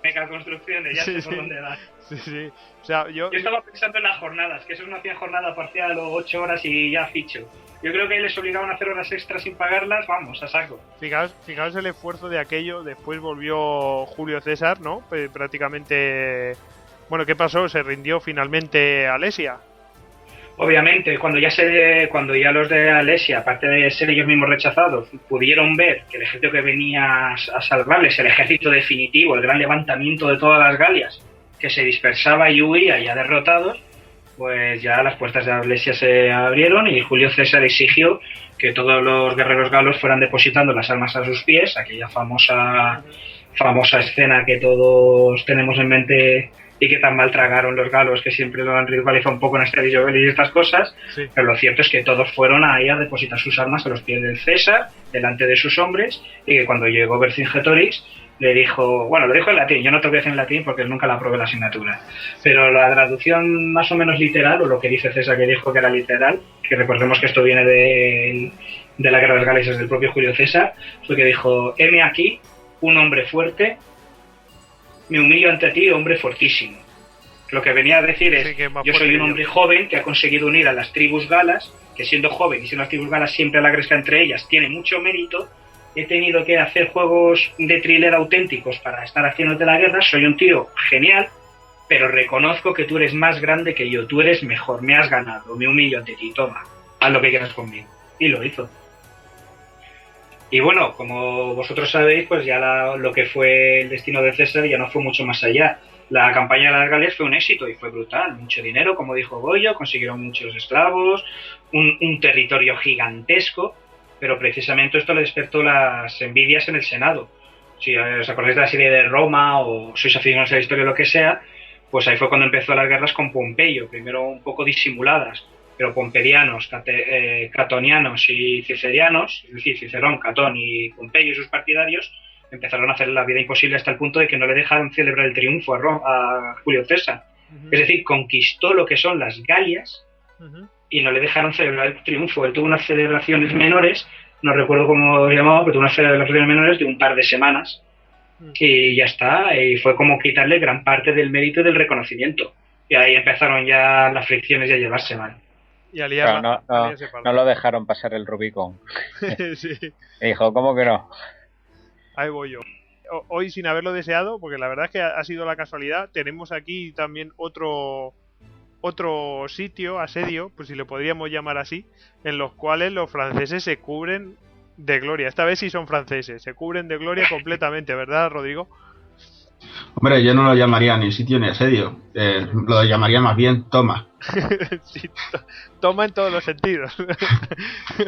megaconstrucciones, ya sé por dónde va. Sí. O sea, yo estaba pensando en las jornadas, que esos no hacían jornada parcial o 8 horas y ya ficho. Yo creo que les obligaban a hacer horas extras sin pagarlas, vamos, a saco. Fijaos el esfuerzo de aquello. Después volvió Julio César, ¿no? Pues prácticamente... Bueno, ¿qué pasó? ¿Se rindió finalmente Alesia? Obviamente, cuando ya los de Alesia, aparte de ser ellos mismos rechazados, pudieron ver que el ejército que venía a salvarles, el ejército definitivo, el gran levantamiento de todas las Galias, que se dispersaba y huía ya derrotados, pues ya las puertas de Alesia se abrieron y Julio César exigió que todos los guerreros galos fueran depositando las armas a sus pies, aquella famosa escena que todos tenemos en mente y que tan mal tragaron los galos, que siempre lo han ridiculizado un poco en este vídeo y estas cosas, sí. Pero lo cierto es que todos fueron ahí a depositar sus armas a los pies del César, delante de sus hombres, y que cuando llegó Vercingetorix le dijo, bueno, lo dijo en latín, yo no te voy a decir en latín porque nunca la aprobé la asignatura, pero la traducción más o menos literal, o lo que dice César que dijo que era literal, que recordemos que esto viene de la guerra de los Gales del propio Julio César, fue que dijo, heme aquí, un hombre fuerte, me humillo ante ti, hombre fortísimo. Lo que venía a decir es, yo soy un hombre joven que ha conseguido unir a las tribus galas, que siendo joven y siendo las tribus galas siempre la gresca entre ellas tiene mucho mérito, he tenido que hacer juegos de thriller auténticos para estar haciéndote la guerra, soy un tío genial, pero reconozco que tú eres más grande que yo, tú eres mejor, me has ganado, me humillo ante ti, toma, haz lo que quieras conmigo. Y lo hizo. Y bueno, como vosotros sabéis, pues ya lo que fue el destino de César ya no fue mucho más allá. La campaña de las Galias fue un éxito y fue brutal. Mucho dinero, como dijo Goyo, consiguieron muchos esclavos, un territorio gigantesco, pero precisamente esto le despertó las envidias en el Senado. Si os acordáis de la serie de Roma o sois aficionados a la historia o lo que sea, pues ahí fue cuando empezó las guerras con Pompeyo, primero un poco disimuladas, pero pompedianos, catonianos y cicerianos, es decir, Cicerón, Catón y Pompeyo y sus partidarios, empezaron a hacer la vida imposible hasta el punto de que no le dejaron celebrar el triunfo a Julio César. Es decir, conquistó lo que son las Galias y no le dejaron celebrar el triunfo. Él tuvo unas celebraciones menores, no recuerdo cómo lo llamaba, pero tuvo unas celebraciones menores de un par de semanas y ya está, y fue como quitarle gran parte del mérito y del reconocimiento. Y ahí empezaron ya las fricciones y a llevarse mal. Y claro, no lo dejaron pasar el Rubicón. Sí. Y dijo, ¿cómo que no? Ahí voy yo. Hoy, sin haberlo deseado, porque la verdad es que ha sido la casualidad, tenemos aquí también otro sitio, asedio, pues si lo podríamos llamar así, en los cuales los franceses se cubren de gloria. Esta vez sí son franceses, se cubren de gloria completamente, ¿verdad, Rodrigo? Hombre, yo no lo llamaría ni sitio ni asedio, lo llamaría más bien toma. Sí, toma en todos los sentidos.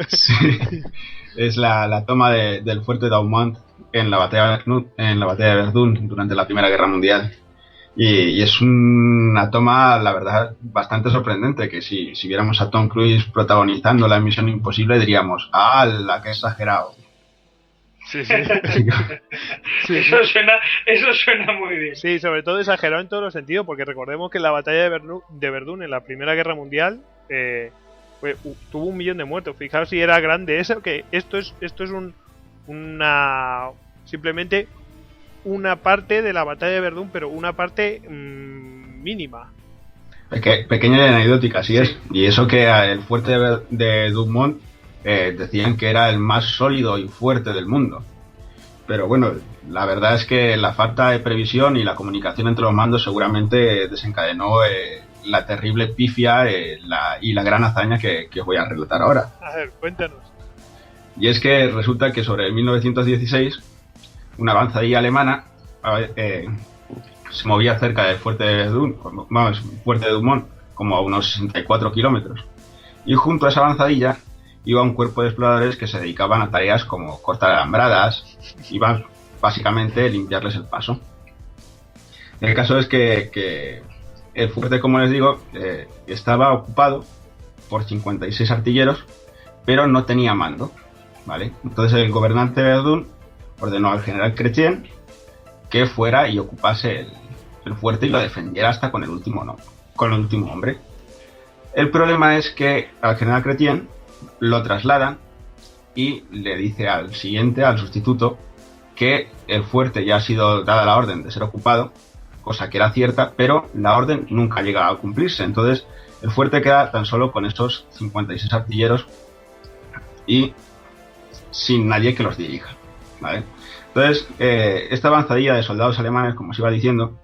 Sí, es la toma del fuerte Douaumont en la batalla de Verdún durante la Primera Guerra Mundial. Y es una toma, la verdad, bastante sorprendente, que si viéramos a Tom Cruise protagonizando la Misión Imposible diríamos, ¡hala, qué exagerado! Sí. Sí. Eso suena muy bien. Sí, sobre todo exagerado en todos los sentidos, porque recordemos que la batalla de Verdún en la Primera Guerra Mundial tuvo 1 millón de muertos. Fijaos si era grande eso, que esto es simplemente una parte de la batalla de Verdún, pero una parte mínima. Pequeña y anecdótica, así es. Y eso que el fuerte de Douaumont decían que era el más sólido y fuerte del mundo. Pero bueno, la verdad es que la falta de previsión y la comunicación entre los mandos seguramente desencadenó la terrible pifia y la gran hazaña que os voy a relatar ahora. A ver, cuéntanos. Y es que resulta que sobre 1916, una avanzadilla alemana se movía cerca del fuerte de Dumont, como a unos 64 kilómetros. Y junto a esa avanzadilla iba un cuerpo de exploradores que se dedicaban a tareas como cortar alambradas, iban básicamente a limpiarles el paso. El caso es que el fuerte, como les digo, estaba ocupado por 56 artilleros, pero no tenía mando, ¿vale? Entonces el gobernante de Verdún ordenó al general Chrétien que fuera y ocupase el fuerte y lo defendiera hasta con el último hombre. El problema es que al general Chrétien lo trasladan y le dice al sustituto, que el fuerte ya ha sido dada la orden de ser ocupado, cosa que era cierta, pero la orden nunca llega a cumplirse. Entonces el fuerte queda tan solo con esos 56 artilleros y sin nadie que los dirija, ¿vale? Entonces esta avanzadilla de soldados alemanes, como os iba diciendo,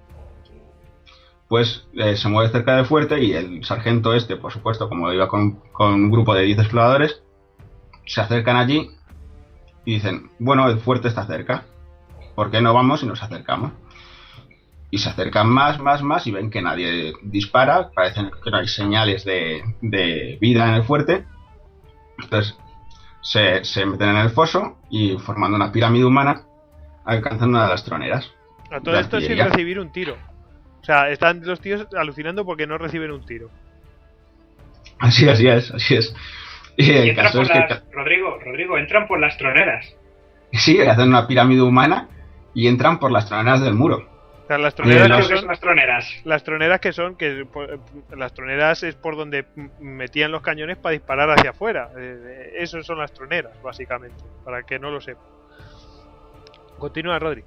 pues se mueve cerca del fuerte y el sargento por supuesto, como iba con un grupo de 10 exploradores, se acercan allí y dicen, bueno, el fuerte está cerca, ¿por qué no vamos y nos acercamos? Y se acercan más y ven que nadie dispara, parece que no hay señales de vida en el fuerte. Entonces se meten en el foso y, formando una pirámide humana, alcanzan una de las troneras. A todo esto sin recibir un tiro. O sea, están los tíos alucinando porque no reciben un tiro. Así es. Y el caso es que... Rodrigo, entran por las troneras. Sí, hacen una pirámide humana y entran por las troneras del muro. O sea, las troneras que son las troneras. Las troneras las troneras es por donde metían los cañones para disparar hacia afuera. Eso son las troneras, básicamente, para que no lo sepa. Continúa, Rodri.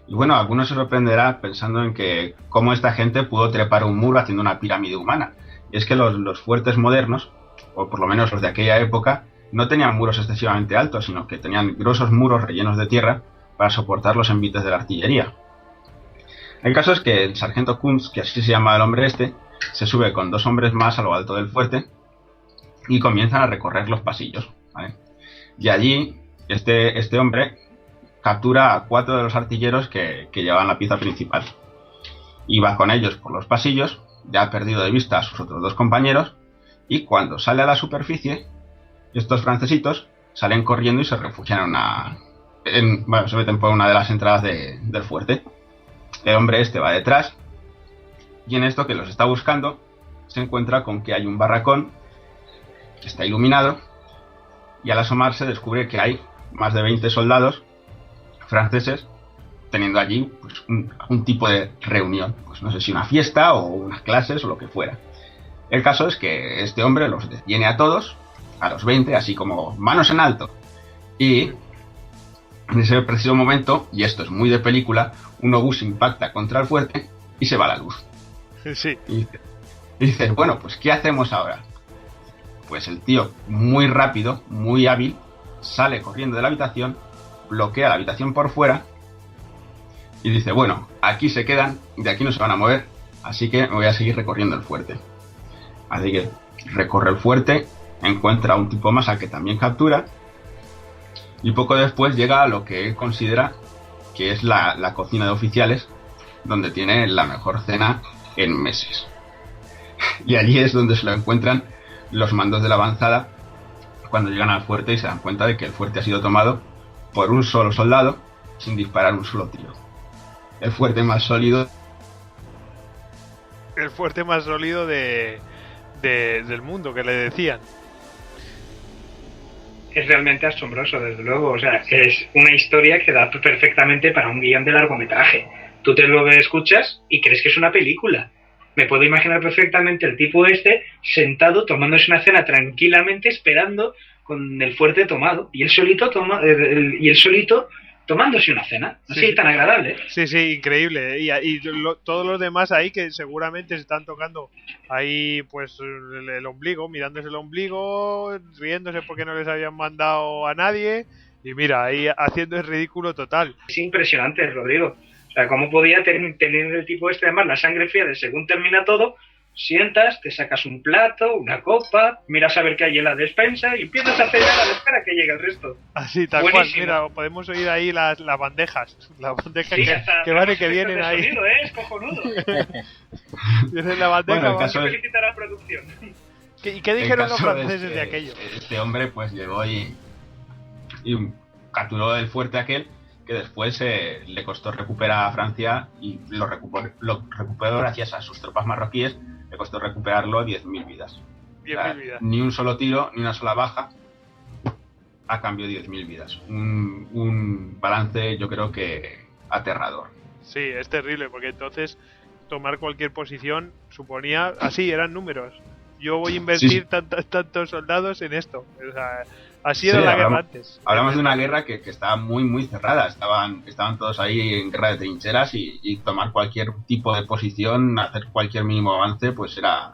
Y bueno, algunos se sorprenderá pensando en que cómo esta gente pudo trepar un muro haciendo una pirámide humana. Y es que los fuertes modernos, o por lo menos los de aquella época, no tenían muros excesivamente altos, sino que tenían gruesos muros rellenos de tierra para soportar los envites de la artillería. El caso es que el sargento Kunz, que así se llama el hombre se sube con 2 hombres más a lo alto del fuerte y comienzan a recorrer los pasillos, ¿vale? Y allí este hombre captura a 4 de los artilleros que llevaban la pieza principal. Y va con ellos por los pasillos, ya ha perdido de vista a sus otros 2 compañeros, y cuando sale a la superficie, estos francesitos salen corriendo y se refugian se meten por una de las entradas del fuerte. El hombre va detrás, y en esto que los está buscando, se encuentra con que hay un barracón que está iluminado, y al asomarse descubre que hay más de 20 soldados franceses teniendo allí pues, un tipo de reunión, pues no sé si una fiesta o unas clases o lo que fuera. El caso es que este hombre los detiene a todos, a los 20, así como manos en alto, y en ese preciso momento, y esto es muy de película, un obús impacta contra el fuerte y se va la luz. Sí. Y dices, bueno, pues ¿qué hacemos ahora? Pues el tío, muy rápido, muy hábil, sale corriendo de la habitación, bloquea la habitación por fuera y dice, bueno, aquí se quedan, de aquí no se van a mover, así que me voy a seguir recorriendo el fuerte. Así que recorre el fuerte, encuentra a un tipo más al que también captura, y poco después llega a lo que él considera que es la cocina de oficiales, donde tiene la mejor cena en meses. Y allí es donde se lo encuentran los mandos de la avanzada, cuando llegan al fuerte y se dan cuenta de que el fuerte ha sido tomado por un solo soldado sin disparar un solo tiro. El fuerte más sólido del mundo, que le decían. Es realmente asombroso, desde luego. O sea, es una historia que da perfectamente para un guión de largometraje. Tú te lo escuchas y crees que es una película. Me puedo imaginar perfectamente el tipo sentado tomándose una cena tranquilamente, esperando con el fuerte tomado, y él solito tomándose una cena, así sí, tan agradable. Sí, increíble. Y todos los demás ahí que seguramente se están tocando ahí pues el ombligo, mirándose el ombligo, riéndose porque no les habían mandado a nadie, y mira, ahí haciendo el ridículo total. Es impresionante, Rodrigo. O sea, cómo podía tener el tipo además la sangre fría de según termina todo, sientas, te sacas un plato, una copa, miras a ver qué hay en la despensa y empiezas a cenar a la espera que llegue el resto. Así, tal Buenísimo. cual. Mira, podemos oír ahí las bandejas. Las bandejas Sí, que van y que vienen ahí. Sonido, es cojonudo. Viene la bandeja. Bueno, el va. caso es- Felicitar a la producción. ¿Y qué dijeron los caso franceses es que de aquello? Este hombre pues llegó y capturó el fuerte aquel, que después le costó recuperar a Francia y lo recuperó gracias a sus tropas marroquíes, le costó recuperarlo 10.000 vidas. 10.000 vidas. Ni un solo tiro, ni una sola baja, a cambio de 10.000 vidas. Un balance, yo creo que aterrador. Sí, es terrible, porque entonces tomar cualquier posición suponía... Así, eran números. Yo voy a invertir tantos soldados en esto. O sea, así era la guerra antes. Hablamos de una guerra que estaba muy, muy cerrada. Estaban todos ahí en guerra de trincheras y tomar cualquier tipo de posición, hacer cualquier mínimo avance, pues era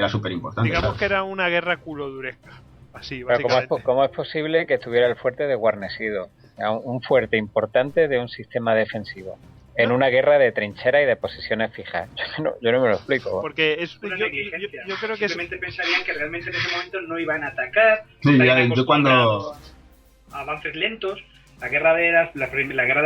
súper importante. Digamos que era una guerra culoduresca. Así, Pero básicamente. ¿cómo es posible que estuviera el fuerte desguarnecido? Un fuerte importante de un sistema defensivo. En una guerra de trinchera y de posiciones fijas. Yo no me lo explico. Porque es, Una yo negligencia. creo que es... Simplemente pensarían que realmente en ese momento no iban a atacar. Sí, estarían yo cuando... acostumbrados a avances lentos. La guerra de las guerras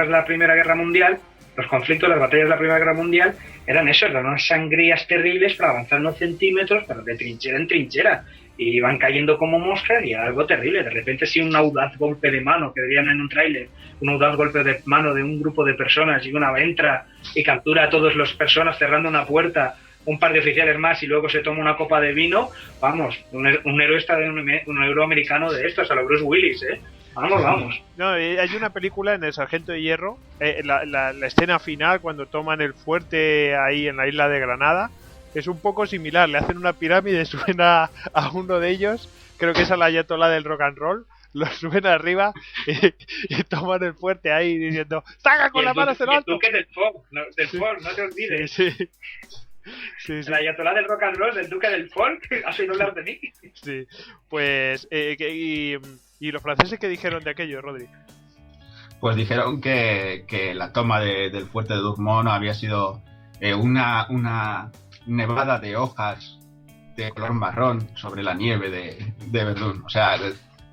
de la Primera Guerra Mundial, los conflictos, las batallas de la Primera Guerra Mundial, eran eso, eran unas sangrías terribles para avanzar unos centímetros, pero de trinchera en trinchera. Y iban cayendo como moscas y era algo terrible. De repente, si un audaz golpe de mano, que veían en un tráiler, un audaz golpe de mano de un grupo de personas y una entra y captura a todas las personas cerrando una puerta, un par de oficiales más y luego se toma una copa de vino, vamos, un héroe americano de estos, a lo Bruce Willis, ¿eh? Vamos. No, hay una película en El Sargento de Hierro, la escena final cuando toman el fuerte ahí en la isla de Granada, es un poco similar, le hacen una pirámide, suben a uno de ellos, creo que es al ayatolá del rock and roll, lo suben arriba y toman el fuerte ahí diciendo ¡saca con la mano hacia lo alto! El duque del folk, no te olvides. Sí. El ayatolá del rock and roll, del duque del folk, ¿has oído hablar de mí? Sí, pues y los franceses, ¿qué dijeron de aquello, Rodri? Pues dijeron que la toma del fuerte de Douaumont había sido una nevada de hojas de color marrón sobre la nieve de Verdún. O sea,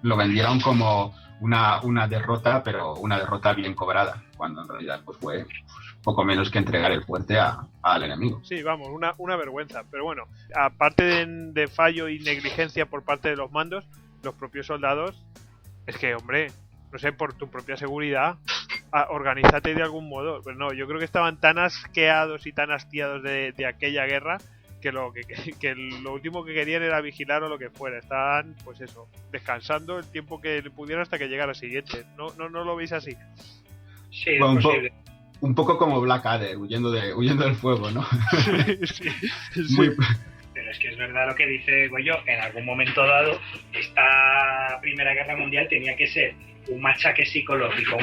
lo vendieron como una derrota, pero una derrota bien cobrada, cuando en realidad pues fue poco menos que entregar el fuerte al enemigo. Sí, vamos, una vergüenza. Pero bueno, aparte de fallo y negligencia por parte de los mandos, los propios soldados, es que, hombre, no sé, por tu propia seguridad, organízate de algún modo. Pero no, yo creo que estaban tan asqueados y tan hastiados de aquella guerra que lo último que querían era vigilar o lo que fuera. Estaban, pues eso, descansando el tiempo que pudieran hasta que llegara el siguiente. ¿No lo veis así? Sí, es Bueno, posible. Un poco como Blackadder, huyendo del fuego, ¿no? Sí. Muy... Pero es que es verdad lo que dice Goyo, en algún momento dado esta Primera Guerra Mundial tenía que ser un machaque psicológico,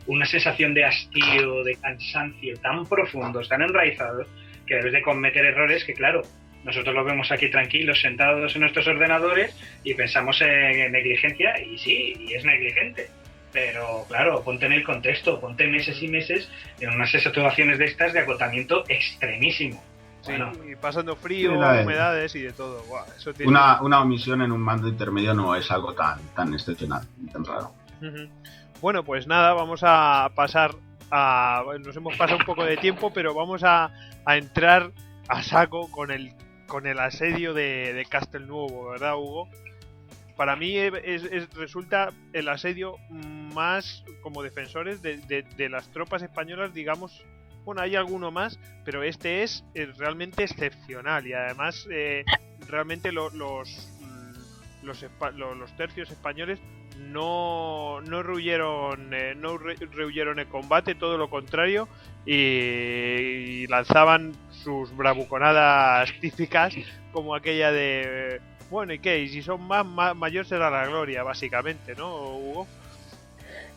una sensación de hastío, de cansancio tan profundos, tan enraizados, que debes de cometer errores que, claro, nosotros lo vemos aquí tranquilos, sentados en nuestros ordenadores y pensamos en negligencia, y sí, y es negligente. Pero claro, ponte en el contexto, ponte meses y meses en unas situaciones de estas de agotamiento extremísimo. Sí, Bueno, y pasando frío, Sí, humedades y de todo. Buah, eso tiene... una omisión en un mando intermedio no es algo tan excepcional, tan raro. Uh-huh. Bueno, pues nada, vamos a pasar a... Nos hemos pasado un poco de tiempo, pero vamos a entrar a saco con el asedio de Castelnuovo, ¿verdad, Hugo? Para mí resulta el asedio más como defensores de las tropas españolas, digamos. Bueno, hay alguno más, pero este es realmente excepcional y además realmente los tercios españoles no rehuyeron el combate, todo lo contrario, y lanzaban sus bravuconadas típicas como aquella de bueno, ¿y qué? Y si son más mayor será la gloria, básicamente, ¿no, Hugo?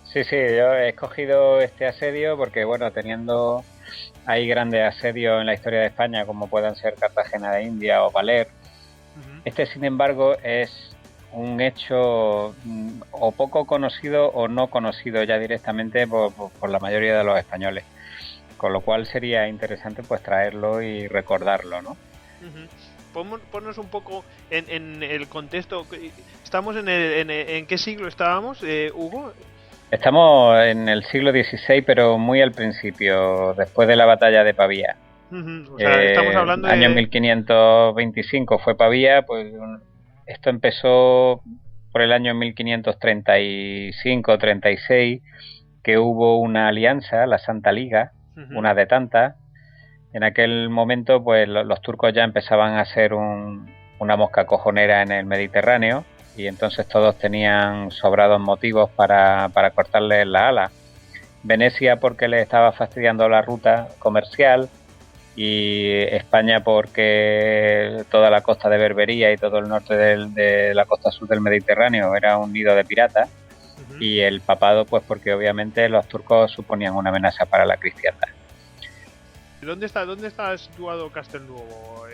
Sí, yo he escogido este asedio porque, bueno, hay grandes asedios en la historia de España, como puedan ser Cartagena de India o Valer. Uh-huh. Este, sin embargo, es un hecho o poco conocido o no conocido ya directamente por la mayoría de los españoles. con lo cual sería interesante pues traerlo y recordarlo, ¿no? Ponnos un poco en el contexto. ¿Estamos en qué siglo estábamos, Hugo? Estamos en el siglo XVI, pero muy al principio, después de la batalla de Pavía. O sea, estamos hablando de... Año 1525 fue Pavía, pues esto empezó por el año 1535-36, que hubo una alianza, la Santa Liga, una de tantas. En aquel momento, pues los turcos ya empezaban a ser una mosca cojonera en el Mediterráneo, y entonces todos tenían sobrados motivos para cortarles la ala. Venecia porque le estaba fastidiando la ruta comercial, y España porque toda la costa de Berbería y todo el norte de la costa sur del Mediterráneo era un nido de piratas, y el papado pues porque obviamente los turcos suponían una amenaza para la cristiandad. ¿Dónde está situado Castelnuovo?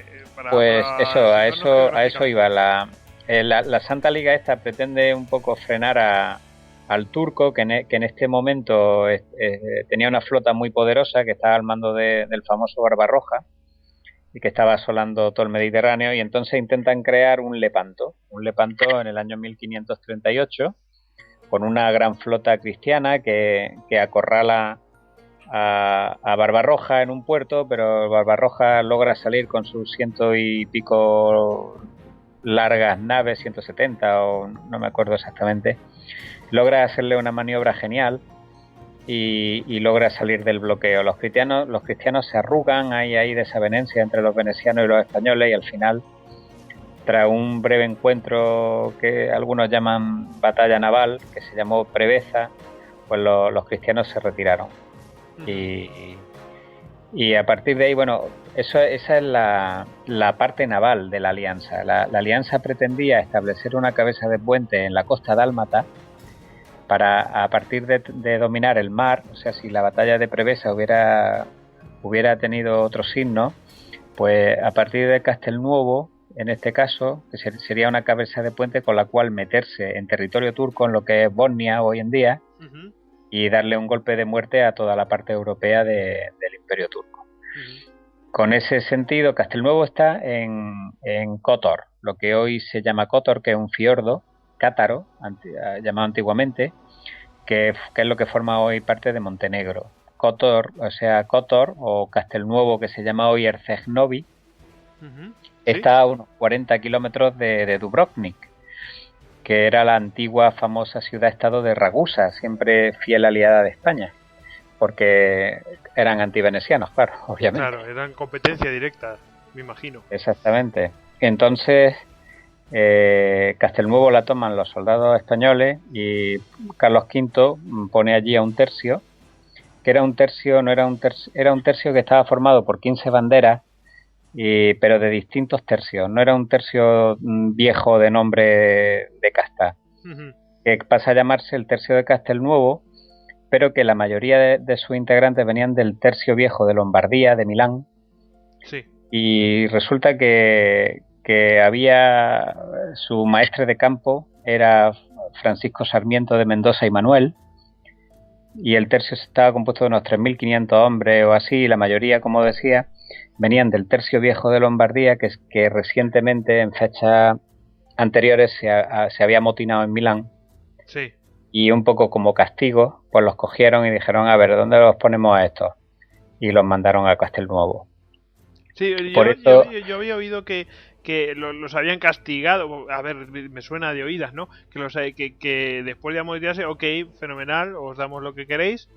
Pues a eso iba. La Santa Liga esta pretende un poco frenar al turco, que en este momento tenía una flota muy poderosa, que estaba al mando del famoso Barbarroja, y que estaba asolando todo el Mediterráneo, y entonces intentan crear un Lepanto en el año 1538, con una gran flota cristiana que acorrala a Barbarroja en un puerto, pero Barbarroja logra salir con sus 100 y pico largas naves, 170 o no me acuerdo exactamente, logra hacerle una maniobra genial y logra salir del bloqueo. Los cristianos se arrugan, hay desavenencia entre los venecianos y los españoles, y al final, tras un breve encuentro que algunos llaman batalla naval, que se llamó Preveza, pues los cristianos se retiraron. Y a partir de ahí, bueno, esa es la parte naval de la alianza. La alianza pretendía establecer una cabeza de puente en la costa dálmata para, a partir de dominar el mar, o sea, si la batalla de Preveza hubiera tenido otro signo, pues a partir de Castelnuovo, en este caso, que sería una cabeza de puente con la cual meterse en territorio turco, en lo que es Bosnia hoy en día, y darle un golpe de muerte a toda la parte europea del Imperio Turco. Con ese sentido, Castelnuovo está en Kotor, lo que hoy se llama Kotor, que es un fiordo cátaro, llamado antiguamente, que es lo que forma hoy parte de Montenegro. Kotor o Castelnuovo, que se llama hoy Ercegnovi, está a unos 40 kilómetros de Dubrovnik, que era la antigua famosa ciudad-estado de Ragusa, siempre fiel aliada de España, porque eran antivenecianos, claro, obviamente. Claro, eran competencia directa, me imagino. Exactamente. Entonces, Castelnuovo la toman los soldados españoles, y Carlos V pone allí a un tercio, que era un tercio que estaba formado por 15 banderas, pero de distintos tercios. No era un tercio viejo de nombre de casta, que pasa a llamarse el tercio de Castelnuovo, pero que la mayoría de sus integrantes venían del tercio viejo de Lombardía, de Milán. Sí. Y resulta que había su maestre de campo era Francisco Sarmiento de Mendoza y Manuel, y el tercio estaba compuesto de unos 3.500 hombres o así, y la mayoría, como decía, venían del tercio viejo de Lombardía, que recientemente, en fechas anteriores, se había amotinado en Milán. Sí. Y un poco como castigo, pues los cogieron y dijeron, a ver, ¿dónde los ponemos a estos? Y los mandaron a Castelnuovo. Sí, yo había oído que los habían castigado. A ver, me suena de oídas, ¿no? Que después de amotinarse, ok, fenomenal, os damos lo que queréis,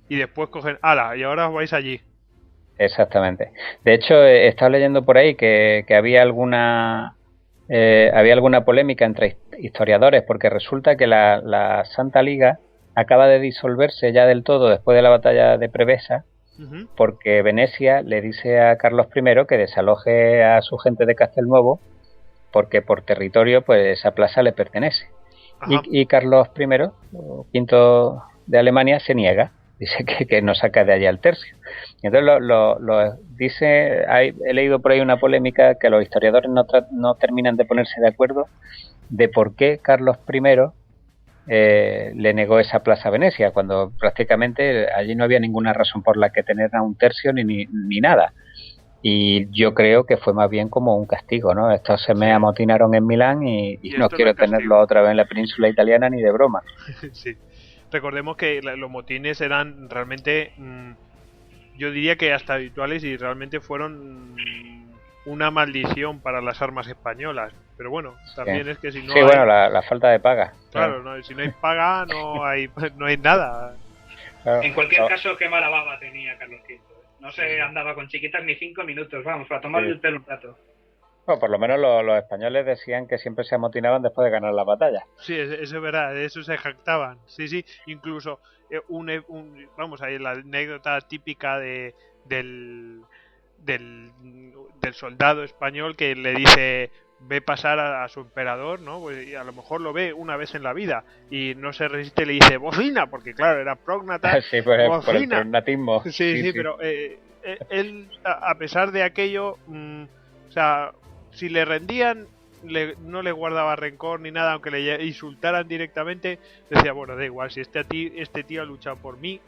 y después cogen, ¡hala! Y ahora os vais allí. Exactamente. De hecho, he estado leyendo por ahí que había alguna polémica entre historiadores, porque resulta que la Santa Liga acaba de disolverse ya del todo después de la batalla de Preveza, porque Venecia le dice a Carlos I que desaloje a su gente de Castelnuovo, porque por territorio pues esa plaza le pertenece. Y Carlos I, o V de Alemania, se niega. Dice que no saca de allí al tercio. Entonces dice, he leído por ahí una polémica que los historiadores no terminan de ponerse de acuerdo de por qué Carlos I le negó esa plaza a Venecia, cuando prácticamente allí no había ninguna razón por la que tener a un tercio ni nada. Y yo creo que fue más bien como un castigo, ¿no? Estos se me amotinaron en Milán y no quiero tenerlo otra vez en la península italiana ni de broma. Sí. Recordemos que los motines eran realmente, yo diría que hasta habituales, y realmente fueron una maldición para las armas españolas. Pero bueno, también es que si no hay... bueno, la falta de paga. Claro, no, si no hay paga, no hay nada. Claro. En cualquier caso, qué mala baba tenía Carlos V. No se andaba con chiquitas ni 5 minutos, vamos, para tomar el pelo un rato. Bueno, por lo menos los españoles decían que siempre se amotinaban después de ganar la batalla. Sí, eso es verdad, de eso se jactaban. Sí, incluso vamos, ahí la anécdota típica del soldado español que le dice ve pasar a su emperador, ¿no? Pues, y a lo mejor lo ve una vez en la vida y no se resiste, le dice bocina, porque claro, era prógnata. Sí, por el prognatismo. Sí, pero él, a pesar de aquello, o sea, si le rendían, no le guardaba rencor ni nada, aunque le insultaran directamente, decía, bueno, da igual, si este tío ha luchado por mí,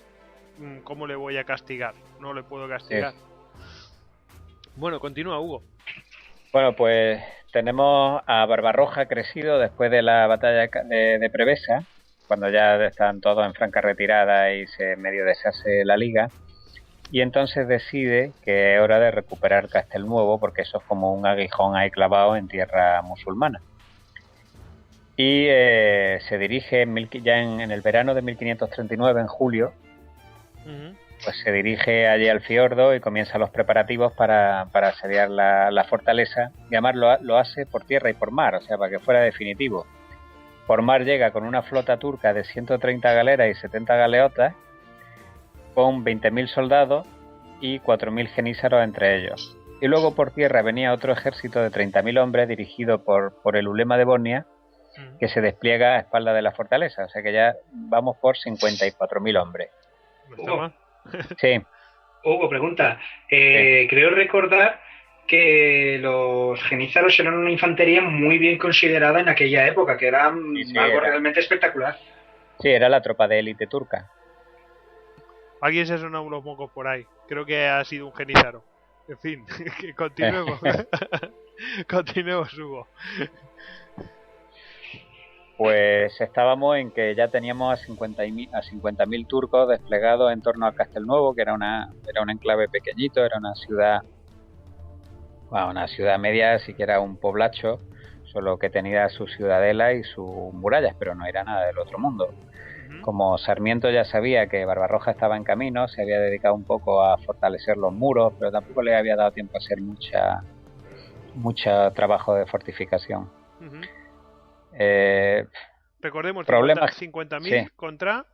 ¿cómo le voy a castigar? No le puedo castigar. Bueno, continúa, Hugo. Bueno, pues tenemos a Barbarroja crecido después de la batalla de Prevesa, cuando ya están todos en franca retirada y se medio deshace la liga. Y entonces decide que es hora de recuperar Castelnuovo, porque eso es como un aguijón ahí clavado en tierra musulmana. Y se dirige ya en el verano de 1539, en julio, pues se dirige allí al fiordo y comienza los preparativos para asediar la fortaleza. Y además lo hace por tierra y por mar, o sea, para que fuera definitivo. Por mar llega con una flota turca de 130 galeras y 70 galeotas, con 20.000 soldados y 4.000 genízaros entre ellos. Y luego por tierra venía otro ejército de 30.000 hombres dirigido por el ulema de Bosnia, que se despliega a espaldas de la fortaleza. O sea que ya vamos por 54.000 hombres. Hugo. Sí. Hugo, pregunta. Creo recordar que los genízaros eran una infantería muy bien considerada en aquella época, que era algo realmente espectacular. Sí, era la tropa de élite turca. Alguien se sonó unos mocos por ahí. Creo que ha sido un genízaro. En fin, que continuemos. Continuemos, Hugo. Pues estábamos en que ya teníamos a 50.000 turcos desplegados en torno a Castelnuovo, que era un enclave pequeñito, era una ciudad media, siquiera un poblacho, solo que tenía su ciudadela y sus murallas, pero no era nada del otro mundo. Como Sarmiento ya sabía que Barbarroja estaba en camino, se había dedicado un poco a fortalecer los muros, pero tampoco le había dado tiempo a hacer mucho trabajo de fortificación. Recordemos, problemas 50.000 contra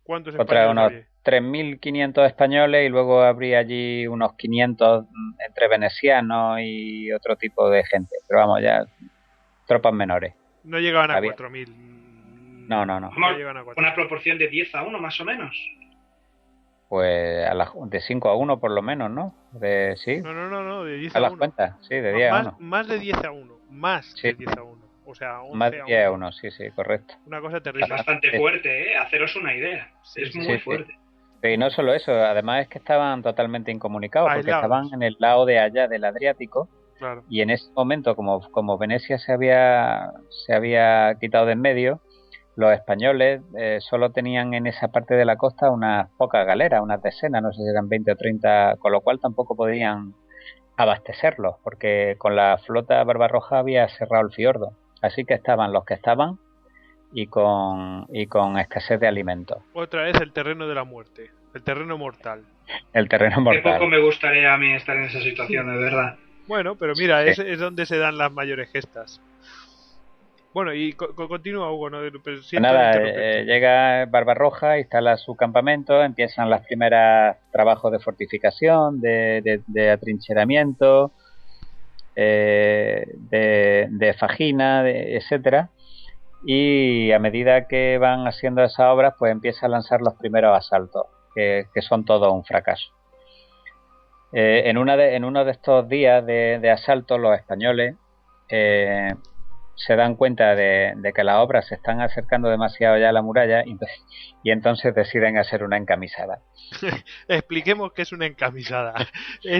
¿cuántos contra españoles? Unos 3.500 españoles, y luego habría allí unos 500 entre venecianos y otro tipo de gente, pero vamos, ya tropas menores. No llegaban a 4.000. No. Una proporción de 10-1 más o menos. Pues de 5-1 por lo menos, ¿no? Sí. No, de 10-1. A las cuentas, sí, de 10-1. Más de 10-1. Más de 10-1. O sea, 11-1. Más de 10-1, sí, correcto. Una cosa terrible. Es bastante fuerte, ¿eh? Haceros una idea. Es muy fuerte. Sí. Y no solo eso, además es que estaban totalmente incomunicados, porque estaban en el lado de allá del Adriático. Claro. Y en ese momento, como Venecia se había quitado de en medio, los españoles solo tenían en esa parte de la costa unas pocas galeras, unas decenas, no sé si eran 20 o 30, con lo cual tampoco podían abastecerlos, porque con la flota Barbarroja había cerrado el fiordo. Así que estaban los que estaban y con escasez de alimentos. Otra vez el terreno de la muerte, el terreno mortal. El terreno mortal. Qué poco me gustaría a mí estar en esa situación, de verdad. Bueno, pero mira, es donde se dan las mayores gestas. Bueno, y continúa, Hugo, ¿no? Nada, llega Barbarroja, instala su campamento, empiezan los primeros trabajos de fortificación, de atrincheramiento, de fajina, etcétera. Y a medida que van haciendo esas obras, pues empieza a lanzar los primeros asaltos, que son todo un fracaso. En uno de estos días de asalto, los españoles se dan cuenta de que las obras se están acercando demasiado ya a la muralla y entonces deciden hacer una encamisada. Expliquemos qué es una encamisada.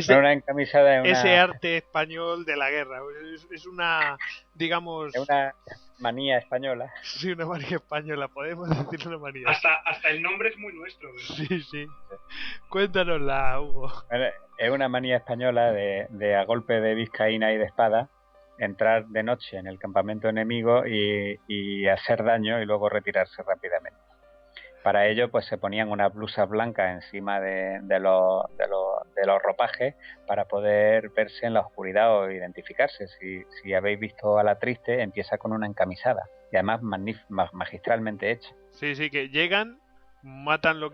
Una encamisada es ese arte español de la guerra. Es una, digamos... Es una manía española. Sí, una manía española, podemos decir una manía. Hasta el nombre es muy nuestro. ¿verdad? Sí. Cuéntanosla, Hugo. Bueno, es una manía española de a golpe de vizcaína y de espada entrar de noche en el campamento enemigo y hacer daño y luego retirarse rápidamente. Para ello, pues se ponían unas blusas blancas encima de los ropajes para poder verse en la oscuridad o identificarse. Si habéis visto a la Triste, empieza con una encamisada y además magistralmente hecha. Sí, que llegan, matan lo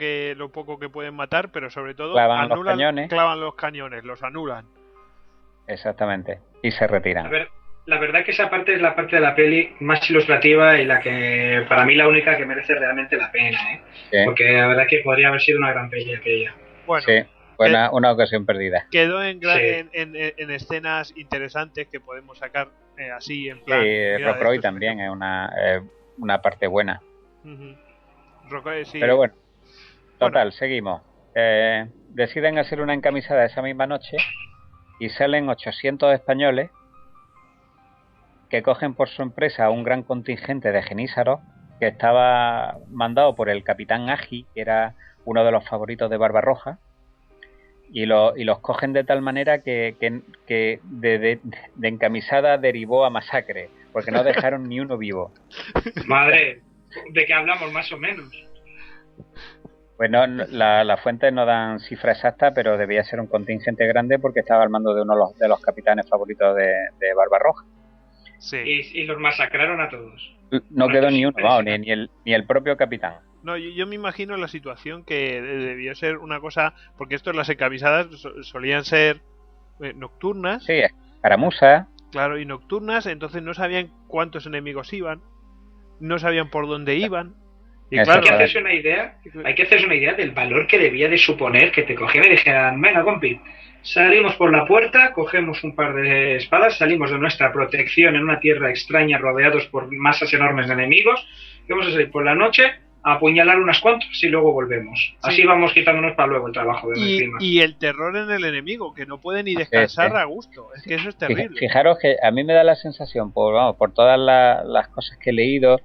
poco que pueden matar, pero sobre todo clavan los cañones, los anulan. Exactamente, y se retiran. A ver, la verdad que esa parte es la parte de la peli más ilustrativa y la que, para mí, la única que merece realmente la pena, ¿eh? Sí. Porque la verdad que podría haber sido una gran peli aquella. Bueno, sí, fue una ocasión perdida. Quedó en escenas interesantes que podemos sacar así en plan. Sí, Rocroi también es una parte buena. Uh-huh. Rocroi, sí. Pero bueno, total, seguimos. Deciden hacer una encamisada esa misma noche y salen 800 españoles que cogen por sorpresa a un gran contingente de genízaros que estaba mandado por el capitán Agi, que era uno de los favoritos de Barbarroja, y los cogen de tal manera que de encamisada derivó a masacre, porque no dejaron ni uno vivo. Madre, ¿de qué hablamos más o menos? Bueno, las fuentes no dan cifra exacta, pero debía ser un contingente grande porque estaba al mando de uno de los capitanes favoritos de Barbarroja. Sí. Y los masacraron a todos. No quedó ni uno, ni el propio capitán. No, yo me imagino la situación que debió ser una cosa, porque las encamisadas solían ser nocturnas. Sí, escaramuzas. Claro, y nocturnas, entonces no sabían cuántos enemigos iban, no sabían por dónde iban. Y claro, hay que hacerse una idea del valor que debía de suponer que te cogieran y dijeran, venga, compi, salimos por la puerta, cogemos un par de espadas, salimos de nuestra protección en una tierra extraña rodeados por masas enormes de enemigos, y vamos a salir por la noche a apuñalar unas cuantas y luego volvemos. Sí. Así vamos quitándonos para luego el trabajo de encima. Y el terror en el enemigo, que no puede ni descansar a gusto. Es que eso es terrible. Fijaros que a mí me da la sensación, por todas las cosas que he leído,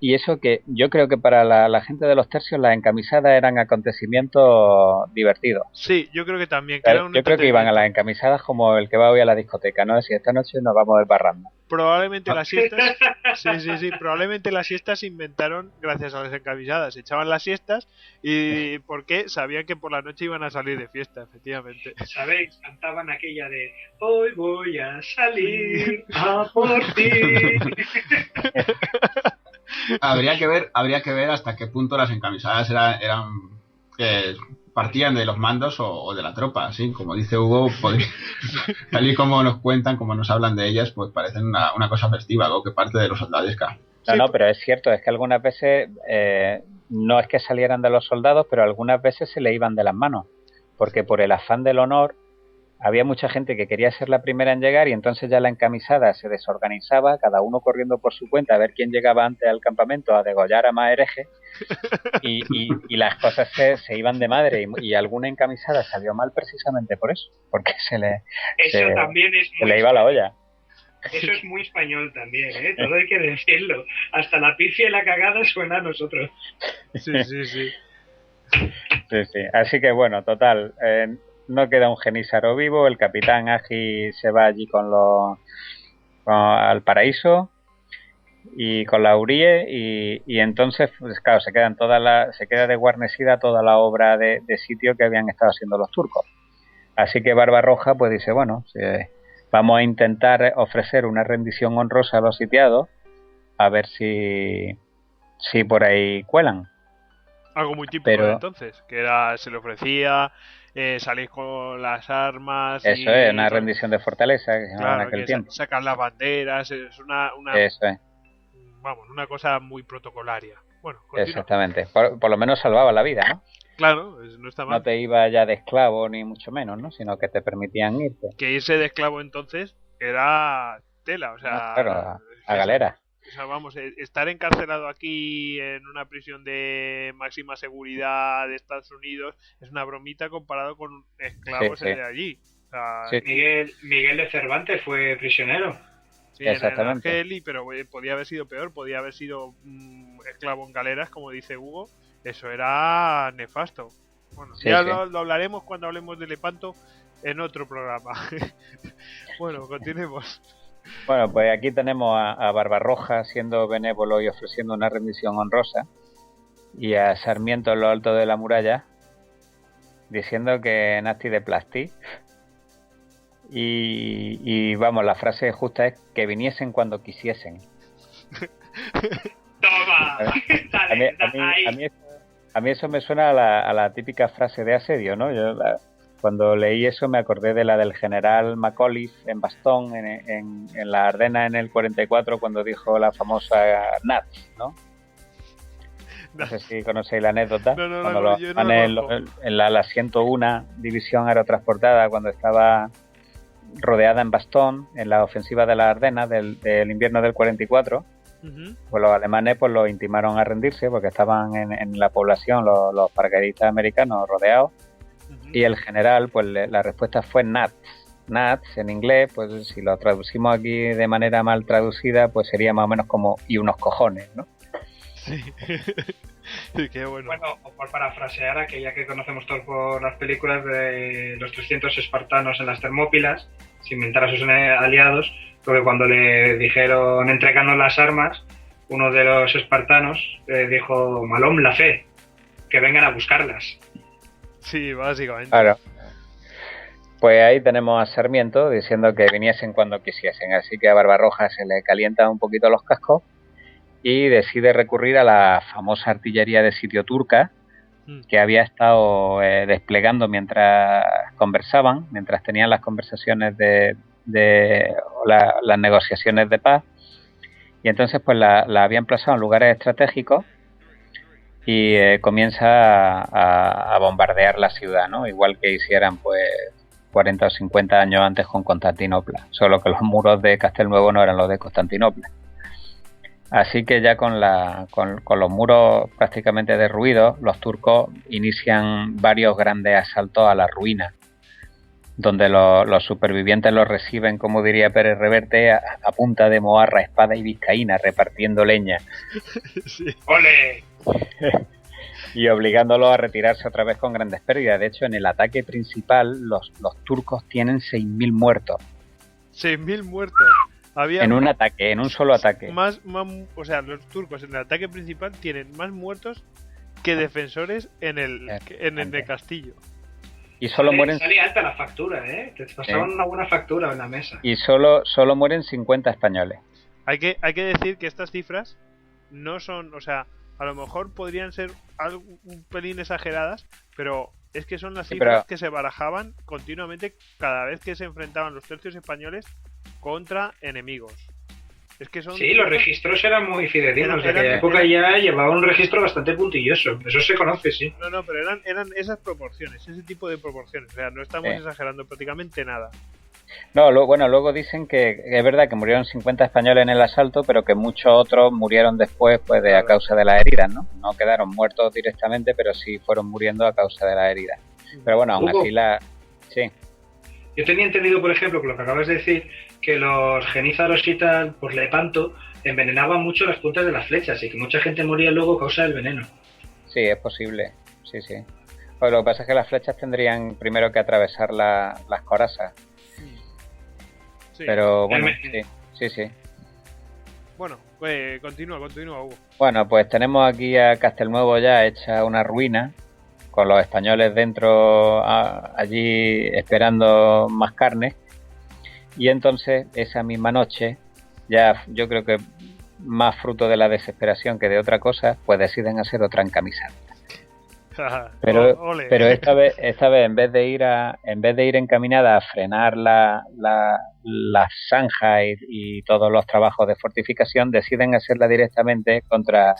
y eso que yo creo que para la gente de los tercios las encamisadas eran acontecimientos divertidos. Sí, yo creo que también. Yo creo que iban a las encamisadas como el que va hoy a la discoteca, ¿no? Si esta noche nos vamos desbarrando. Probablemente las siestas, sí, probablemente las siestas se inventaron gracias a las encamisadas. Echaban las siestas y porque sabían que por la noche iban a salir de fiesta, efectivamente. ¿Sabéis? Cantaban aquella de hoy voy a salir a por ti. Habría que ver hasta qué punto las encamisadas eran partían de los mandos o de la tropa, así como dice Hugo, tal y como nos cuentan, como nos hablan de ellas, pues parecen una cosa festiva, algo que parte de los soldadesca. No, pero es cierto, es que algunas veces no es que salieran de los soldados, pero algunas veces se le iban de las manos, porque por el afán del honor había mucha gente que quería ser la primera en llegar y entonces ya la encamisada se desorganizaba, cada uno corriendo por su cuenta a ver quién llegaba antes al campamento a degollar a más herejes y las cosas se iban de madre y alguna encamisada salió mal precisamente por eso, porque se le iba la olla. Eso es muy español también, ¿eh? Todo hay que decirlo. Hasta la pifia y la cagada suena a nosotros. Sí. Así que bueno, total, no queda un genízaro vivo, el capitán Agi se va allí al paraíso y con la Urie y entonces pues claro, se queda desguarnecida toda la obra de sitio que habían estado haciendo los turcos. Así que Barbarroja pues dice, bueno, vamos a intentar ofrecer una rendición honrosa a los sitiados a ver si por ahí cuelan. Algo muy típico de entonces, que era se le ofrecía salir con las armas. Eso es, una rendición de fortaleza que se llamaba en aquel tiempo. Sacar las banderas, es una eso es. Vamos, una cosa muy protocolaria. Bueno, exactamente, por lo menos salvaba la vida, ¿no? Claro, no está mal. No te iba ya de esclavo ni mucho menos, ¿no? Sino que te permitían irte. Que irse de esclavo entonces era tela, o sea... Claro, a galera. O sea, vamos, estar encarcelado aquí en una prisión de máxima seguridad de Estados Unidos es una bromita comparado con esclavos de allí. O sea, Miguel de Cervantes fue prisionero. Sí, exactamente. En Argel, pero podía haber sido peor, podía haber sido esclavo en galeras, como dice Hugo. Eso era nefasto. Bueno, ya lo hablaremos cuando hablemos de Lepanto en otro programa. Bueno, continuemos. Bueno, pues aquí tenemos a Barbarroja siendo benévolo y ofreciendo una rendición honrosa, y a Sarmiento en lo alto de la muralla diciendo que Nasty de Plasti. Y vamos, la frase justa es que viniesen cuando quisiesen. ¡Toma! A mí eso me suena a la típica frase de asedio, ¿no? Cuando leí eso me acordé de la del general Macauliffe en Bastogne, en la Ardena en el 44, cuando dijo la famosa Nats, ¿no? No sé si conocéis la anécdota. En la 101 División Aerotransportada, cuando estaba rodeada en Bastogne, en la ofensiva de la Ardena del invierno del 44, pues los alemanes pues los intimaron a rendirse porque estaban en la población los paracaidistas americanos rodeados. Y el general, pues la respuesta fue Nats. Nats, en inglés, pues si lo traducimos aquí de manera mal traducida, pues sería más o menos como y unos cojones, ¿no? Sí. Qué bueno. Bueno, o por parafrasear aquella que conocemos todos por las películas de los 300 espartanos en las Termópilas, sin inventar a sus aliados, porque cuando le dijeron entregarnos las armas, uno de los espartanos dijo, Malom la fe, que vengan a buscarlas. Sí, básicamente. Claro. Pues ahí tenemos a Sarmiento diciendo que viniesen cuando quisiesen, así que a Barbarroja se le calientan un poquito los cascos y decide recurrir a la famosa artillería de sitio turca que había estado desplegando mientras conversaban, mientras tenían las conversaciones las negociaciones de paz, y entonces pues la habían emplazado en lugares estratégicos y comienza a bombardear la ciudad, ¿no? Igual que hicieran pues 40 o 50 años antes con Constantinopla, solo que los muros de Castelnuovo no eran los de Constantinopla. Así que ya con los muros prácticamente derruidos, los turcos inician varios grandes asaltos a las ruinas, donde los supervivientes los reciben, como diría Pérez Reverte, a punta de moarra, espada y vizcaína, repartiendo leña. Sí. ¡Ole! Y obligándolos a retirarse otra vez con grandes pérdidas. De hecho, en el ataque principal, los turcos tienen 6.000 muertos. 6.000 muertos. Había en un solo ataque. O sea, los turcos en el ataque principal tienen más muertos que defensores en el castillo. Y solo mueren. Sale alta la factura, ¿eh? Te pasaban una buena factura en la mesa. Y solo mueren 50 españoles. Hay que decir que estas cifras no son, o sea, a lo mejor podrían ser un pelín exageradas, pero es que son las cifras que se barajaban continuamente cada vez que se enfrentaban los tercios españoles contra enemigos. Es que son los registros eran muy fidedignos. De aquella época ya llevaba un registro bastante puntilloso. Eso se conoce, sí. No, pero eran esas proporciones, ese tipo de proporciones. O sea, no estamos exagerando prácticamente nada. No, luego dicen que es verdad que murieron 50 españoles en el asalto, pero que muchos otros murieron después pues a causa de las heridas, ¿no? No quedaron muertos directamente, pero sí fueron muriendo a causa de las heridas. Pero bueno, aún así Sí. Yo tenía entendido, por ejemplo, que lo que acabas de decir, que los genízaros y tal, por Lepanto, envenenaban mucho las puntas de las flechas y que mucha gente moría luego a causa del veneno. Sí, es posible. Sí. Pues lo que pasa es que las flechas tendrían primero que atravesar las corazas. Sí. Pero bueno, sí. Bueno, pues continúa, Hugo. Bueno, pues tenemos aquí a Castelnuovo ya hecha una ruina, con los españoles dentro allí esperando más carne. Y entonces, esa misma noche, ya yo creo que más fruto de la desesperación que de otra cosa, pues deciden hacer otra encamisada. Pero esta vez en vez de ir encaminada a frenar la zanja y todos los trabajos de fortificación, deciden hacerla directamente contra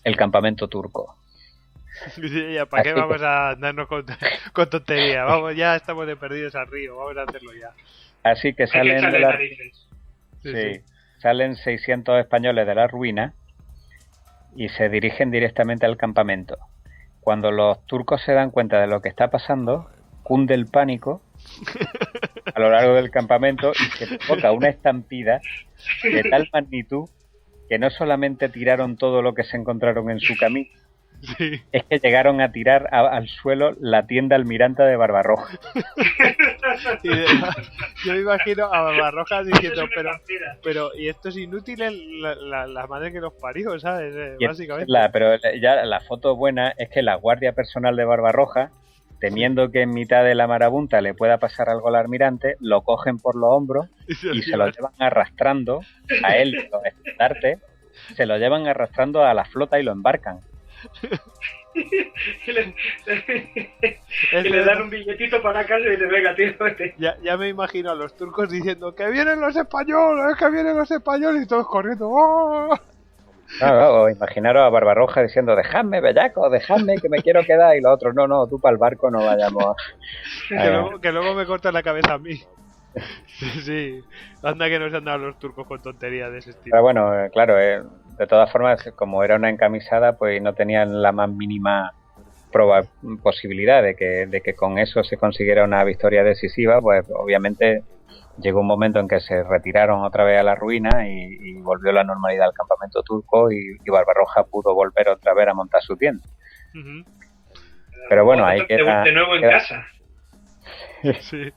el campamento turco. ¿Para qué vamos a andarnos con tonterías? Vamos, ya estamos de perdidos al río, vamos a hacerlo ya. Así que salen de la... Sí. salen 600 españoles de la ruina y se dirigen directamente al campamento. Cuando los turcos se dan cuenta de lo que está pasando, cunde el pánico a lo largo del campamento y se provoca una estampida de tal magnitud que no solamente tiraron todo lo que se encontraron en su camino, Sí. es que llegaron a tirar al suelo la tienda almirante de Barbarroja. Y yo me imagino a Barbarroja Eso es diciendo, una pero, estampida. pero, y esto es inútil, la madre que los parió, ¿sabes? Y Básicamente. pero ya la foto buena es que la guardia personal de Barbarroja, temiendo que en mitad de la marabunta le pueda pasar algo al almirante, lo cogen por los hombros y se lo llevan arrastrando a él y los estandartes, se lo llevan arrastrando a la flota y lo embarcan. Y le dan un billetito para casa y dice, venga, tío, vete. Ya me imagino a los turcos diciendo que vienen los españoles, y todos corriendo. ¡Oh! No, imaginaros a Barbarroja diciendo, dejadme, bellaco, dejadme, que me quiero quedar, y los otros, no, tú para el barco no vayamos. Que luego me cortan la cabeza a mí. Sí, anda que no se han dado los turcos con tonterías de ese estilo. Pero bueno, claro, de todas formas, como era una encamisada, pues no tenían la más mínima posibilidad de que con eso se consiguiera una victoria decisiva. Pues obviamente llegó un momento en que se retiraron otra vez a la ruina y volvió la normalidad al campamento turco y Barbarroja pudo volver otra vez a montar su tienda. Uh-huh. Pero bueno, ahí queda... De nuevo en casa. Sí.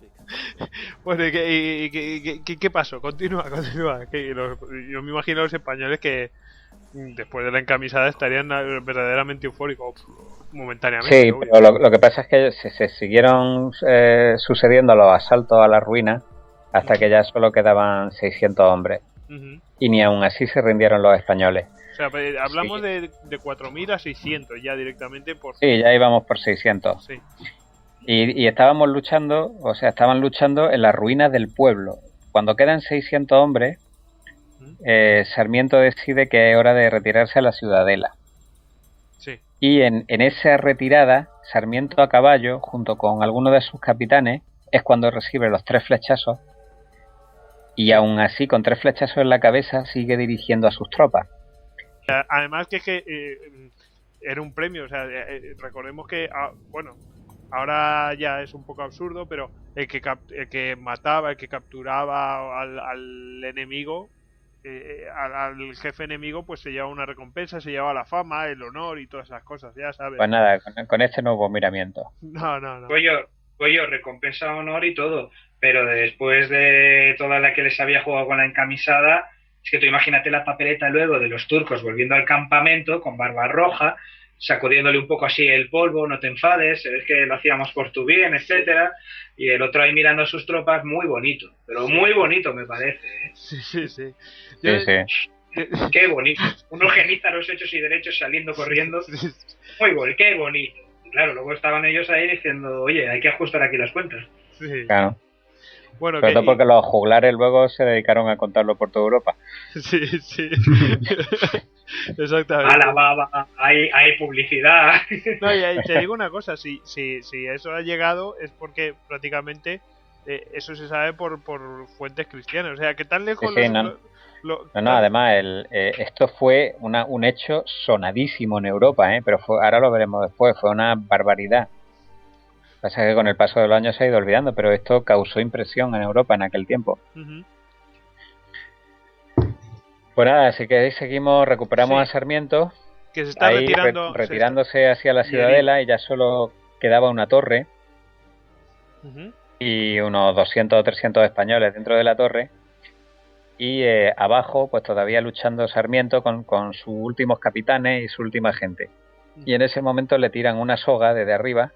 Bueno, ¿y qué pasó? Continúa. Yo me imagino a los españoles que después de la encamisada estarían verdaderamente eufóricos momentáneamente. Sí, pero lo que pasa es que se siguieron sucediendo los asaltos a la ruina hasta que ya solo quedaban 600 hombres. Uh-huh. Y ni aún así se rindieron los españoles. O sea, hablamos de 4.000 a 600 ya directamente por... Sí, ya íbamos por 600. Sí. Y estaban luchando en las ruinas del pueblo. Cuando quedan 600 hombres, Sarmiento decide que es hora de retirarse a la ciudadela. Sí. Y en esa retirada, Sarmiento a caballo, junto con algunos de sus capitanes, es cuando recibe los 3 flechazos. Y aún así, con 3 flechazos en la cabeza, sigue dirigiendo a sus tropas. Además que era un premio, o sea, recordemos que, bueno... Ahora ya es un poco absurdo, pero el que mataba, el que capturaba al enemigo, al jefe enemigo, pues se lleva una recompensa, se lleva la fama, el honor y todas esas cosas, ya sabes. Pues nada, con este no hubo miramiento. No. Pues recompensa, honor y todo, pero después de toda la que les había jugado con la encamisada, es que tú imagínate la papeleta luego de los turcos volviendo al campamento con Barbarroja, sacudiéndole un poco así el polvo, no te enfades, es que lo hacíamos por tu bien, etcétera, y el otro ahí mirando a sus tropas, muy bonito, pero muy bonito me parece, ¿eh? Sí. Qué bonito, unos genízaros hechos y derechos saliendo corriendo, muy bonito, qué bonito. Y claro, luego estaban ellos ahí diciendo, oye, hay que ajustar aquí las cuentas. Sí. Claro. Bueno, sobre todo porque los juglares luego se dedicaron a contarlo por toda Europa. Sí. Exactamente. A la baba, hay publicidad. No, y te digo una cosa, si eso ha llegado es porque prácticamente eso se sabe por fuentes cristianas. O sea, que tan lejos... Además, esto fue un hecho sonadísimo en Europa, pero ahora lo veremos después, fue una barbaridad. Pasa que con el paso de los años se ha ido olvidando, pero esto causó impresión en Europa en aquel tiempo. Uh-huh. Pues nada, así que ahí seguimos, recuperamos a Sarmiento, que se está ahí retirándose hacia la ciudadela y ya solo quedaba una torre uh-huh. y unos 200 o 300 españoles dentro de la torre y abajo pues todavía luchando Sarmiento con sus últimos capitanes y su última gente. Uh-huh. Y en ese momento le tiran una soga desde arriba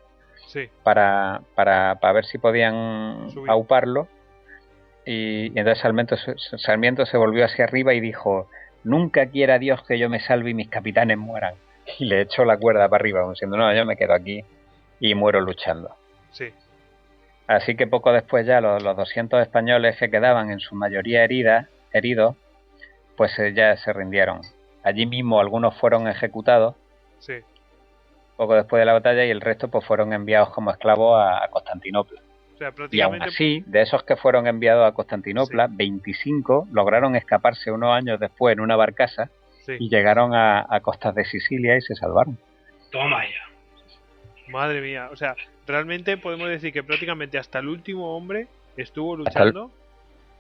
para ver si podían auparlo. Y entonces Sarmiento se volvió hacia arriba y dijo: nunca quiera Dios que yo me salve y mis capitanes mueran. Y le echó la cuerda para arriba, diciendo: no, yo me quedo aquí y muero luchando. Sí. Así que poco después ya los 200 españoles que quedaban, en su mayoría heridos, pues ya se rindieron. Allí mismo algunos fueron ejecutados poco después de la batalla y el resto pues fueron enviados como esclavos a Constantinopla. O sea, Y aún prácticamente... así, de esos que fueron enviados a Constantinopla, 25 lograron escaparse unos años después en una barcaza Sí. y llegaron a costas de Sicilia y se salvaron. Toma ya. Madre mía, o sea, realmente podemos decir que prácticamente hasta el último hombre estuvo luchando.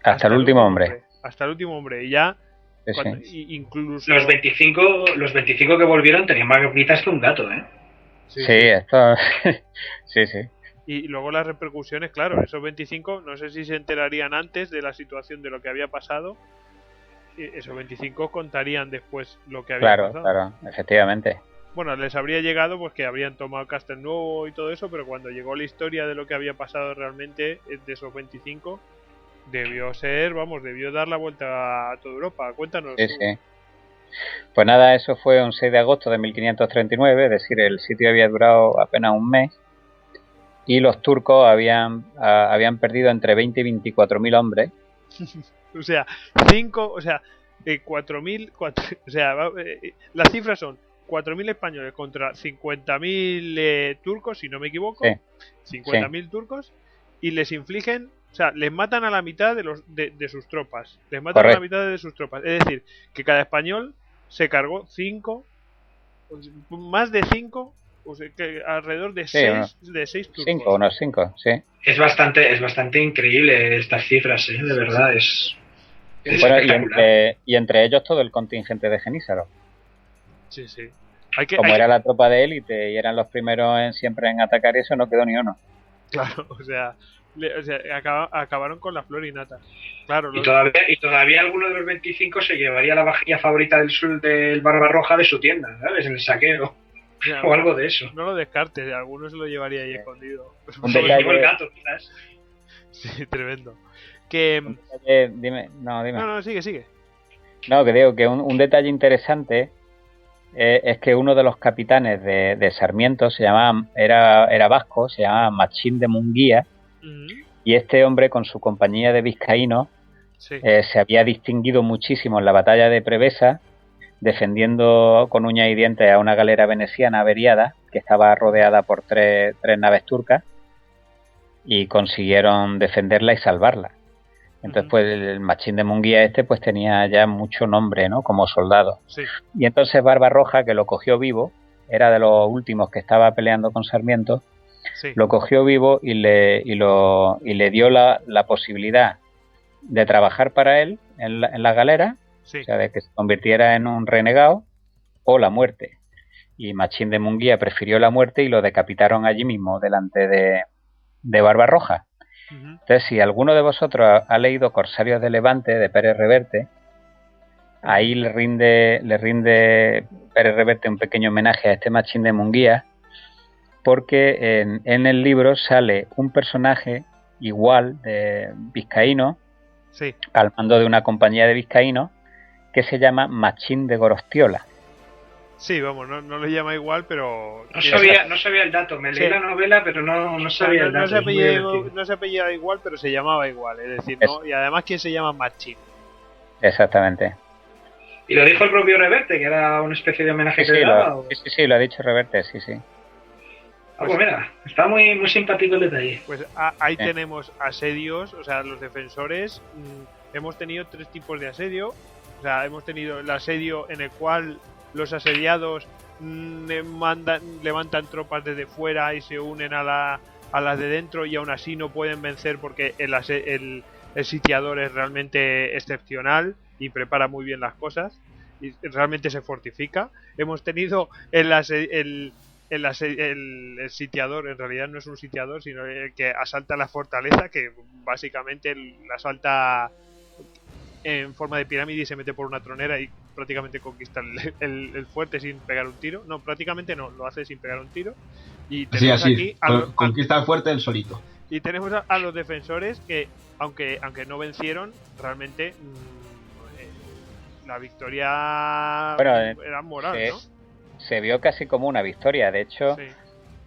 Hasta el último hombre. Hasta el último hombre. Y ya, Sí, cuando, sí. incluso... Los 25 que volvieron tenían más gritas que un gato, ¿eh? Sí, Sí, esto... sí, sí. Y luego las repercusiones, claro, esos 25, no sé si se enterarían antes de la situación de lo que había pasado. Esos 25 contarían después lo que había pasado. Claro, efectivamente. Bueno, les habría llegado pues que habrían tomado Castelnuovo y todo eso, pero cuando llegó la historia de lo que había pasado realmente de esos 25, debió dar la vuelta a toda Europa. Cuéntanos. Sí, sí. Pues nada, eso fue un 6 de agosto de 1539, es decir, el sitio había durado apenas un mes y los turcos habían perdido entre 20 y 24.000 hombres. O sea, 4.000, o sea, las cifras son 4.000 españoles contra 50.000 turcos, si no me equivoco, Sí. 50.000 turcos, y les infligen, o sea, les matan a la mitad de sus tropas, les matan Correcto. a la mitad de sus tropas, es decir, que cada español se cargó 5, más de 5, o sea, que alrededor de 6 turcos. Unos 5, sí. Es bastante increíble estas cifras, ¿eh? De verdad, es Bueno, espectacular. y entre ellos todo el contingente de Genízaro. Sí, sí. Era la tropa de élite y eran los primeros siempre en atacar, eso no quedó ni uno. Claro, o sea, acabaron con la flor y nata. Claro, Y todavía alguno de los 25 se llevaría la vajilla favorita del Barbarroja de su tienda, ¿sabes? En el saqueo. ya, O algo de eso. No lo descartes, algunos se lo llevaría ahí escondido. Un Se lo detalle- llevó el gato, quizás. Sí, tremendo. Que... Dime. No, sigue. No, que digo que un detalle interesante es que uno de los capitanes de Sarmiento era vasco, se llamaba Machín de Munguía, y este hombre con su compañía de vizcaínos Sí. se había distinguido muchísimo en la batalla de Prevesa, defendiendo con uñas y dientes a una galera veneciana averiada que estaba rodeada por tres naves turcas, y consiguieron defenderla y salvarla. Entonces, pues el Machín de Munguía pues tenía ya mucho nombre, ¿no? Como soldado. Sí. Y entonces Barbarroja, que lo cogió vivo, era de los últimos que estaba peleando con Sarmiento, Sí. lo cogió vivo y le dio la posibilidad de trabajar para él en la galera, Sí. o sea, de que se convirtiera en un renegado, o la muerte. Y Machín de Munguía prefirió la muerte y lo decapitaron allí mismo, delante de Barbarroja. Entonces, si alguno de vosotros ha leído Corsarios de Levante, de Pérez Reverte, ahí le rinde Pérez Reverte un pequeño homenaje a este Machín de Munguía, porque en el libro sale un personaje igual de vizcaíno, Sí. al mando de una compañía de vizcaínos, que se llama Machín de Gorostiola. Sí, vamos, no lo llama igual, pero... No sabía el dato. Me leí la novela, pero no sabía el dato. No se apellida igual, pero se llamaba igual. Es decir, ¿no? Y además, ¿quién se llama Machín? Exactamente. Y lo dijo el propio Reverte, que era una especie de homenaje que le daba. Sí, lo ha dicho Reverte, sí. Pues mira, está muy, muy simpático el detalle. Pues ahí tenemos asedios, o sea, los defensores. Hemos tenido 3 tipos de asedio. O sea, hemos tenido el asedio en el cual los asediados levantan tropas desde fuera y se unen a las de dentro, y aún así no pueden vencer porque el sitiador es realmente excepcional y prepara muy bien las cosas y realmente se fortifica. Hemos tenido el sitiador, en realidad no es un sitiador, sino el que asalta la fortaleza, que básicamente la asalta en forma de pirámide y se mete por una tronera y prácticamente conquista el fuerte sin pegar un tiro. No, prácticamente no, lo hace sin pegar un tiro. Y tenemos aquí conquista el fuerte el solito. Y tenemos a los defensores que, aunque no vencieron, realmente la victoria era moral, ¿no? Se vio casi como una victoria. De hecho,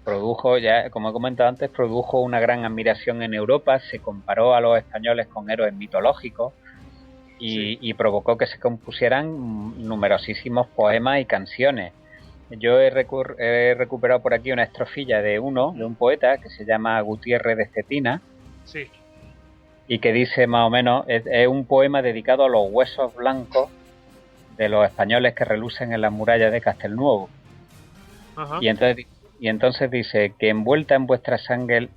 produjo, ya como he comentado antes, produjo una gran admiración en Europa. Se comparó a los españoles con héroes mitológicos y provocó que se compusieran numerosísimos poemas y canciones. Yo he recuperado por aquí una estrofilla de un poeta que se llama Gutiérrez de Cetina, Sí. Y que dice más o menos, es un poema dedicado a los huesos blancos de los españoles que relucen en las murallas de Castelnuovo. Ajá. Y entonces dice que envuelta en vuestra sangre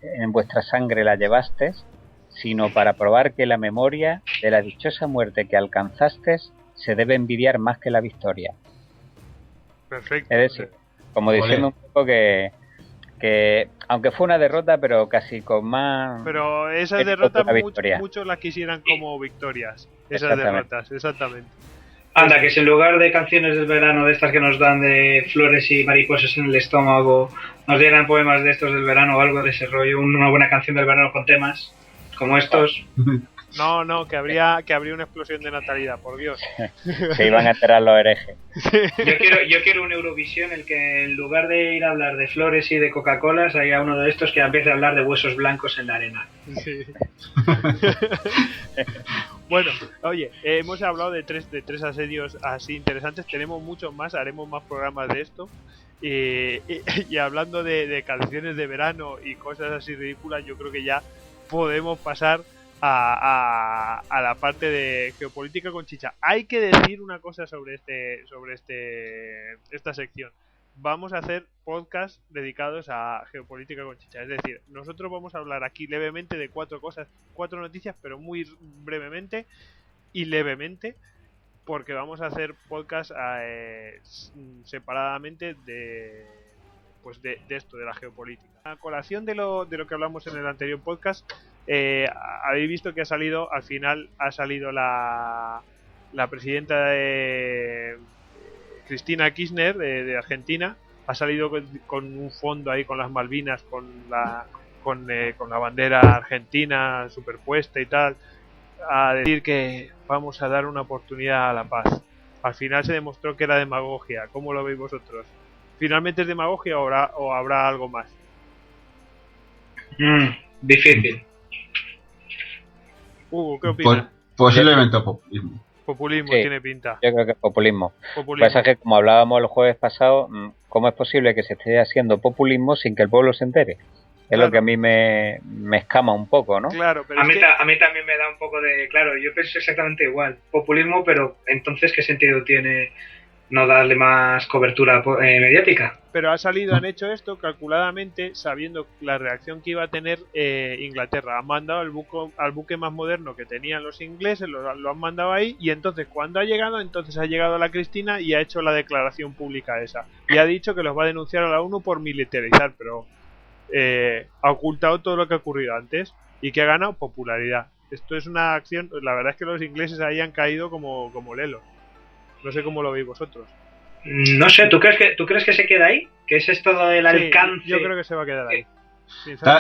la llevastes, sino para probar que la memoria de la dichosa muerte que alcanzastes se debe envidiar más que la victoria. Perfecto. Es decir, como diciendo un poco que aunque fue una derrota, pero casi con más... Pero esas derrotas muchos las quisieran como victorias. Esas derrotas, exactamente. Anda, que si en lugar de canciones del verano de estas que nos dan de flores y mariposas en el estómago, nos dieran poemas de estos del verano o algo de ese rollo, una buena canción del verano con temas como estos. No, que habría una explosión de natalidad, por Dios. Se iban a enterar los herejes. Yo quiero un Eurovisión el que en lugar de ir a hablar de flores y de Coca-Colas haya uno de estos que empiece a hablar de huesos blancos en la arena. Sí. Bueno, oye, hemos hablado de tres asedios así interesantes, tenemos muchos más, haremos más programas de esto. Y hablando de canciones de verano y cosas así ridículas, yo creo que ya podemos pasar a la parte de geopolítica con chicha. Hay que decir una cosa sobre esta sección. Vamos a hacer podcasts dedicados a geopolítica con chicha. Es decir, nosotros vamos a hablar aquí levemente de 4 noticias, pero muy brevemente y levemente, porque vamos a hacer podcasts separadamente de esto, de la geopolítica. A colación de lo que hablamos en el anterior podcast, habéis visto que al final ha salido la presidenta de Cristina Kirchner de Argentina, ha salido con un fondo ahí con las Malvinas, con la bandera argentina superpuesta y tal, a decir que vamos a dar una oportunidad a la paz. Al final se demostró que era demagogia. ¿Cómo lo veis vosotros? ¿Finalmente es demagogia o habrá algo más? Difícil. Hugo, ¿qué opinas? Posiblemente populismo. Populismo, sí, tiene pinta. Yo creo que es populismo. Lo que pasa es que, como hablábamos el jueves pasado, ¿cómo es posible que se esté haciendo populismo sin que el pueblo se entere? Es lo que a mí me escama un poco, ¿no? Claro, pero a mí también me da un poco de... Claro, yo pienso exactamente igual. Populismo, pero entonces, ¿qué sentido tiene no darle más cobertura mediática? Pero han hecho esto calculadamente, sabiendo la reacción que iba a tener Inglaterra. Han mandado al buque más moderno que tenían los ingleses, lo han mandado ahí, y entonces cuando ha llegado la Cristina y ha hecho la declaración pública esa. Y ha dicho que los va a denunciar a la ONU por militarizar, pero ha ocultado todo lo que ha ocurrido antes y que ha ganado popularidad. Esto es una acción, la verdad es que los ingleses ahí han caído como lelos. No sé cómo lo veis vosotros. No sé, ¿tú crees que se queda ahí? ¿Que ese es todo el alcance? Yo creo que se va a quedar ahí.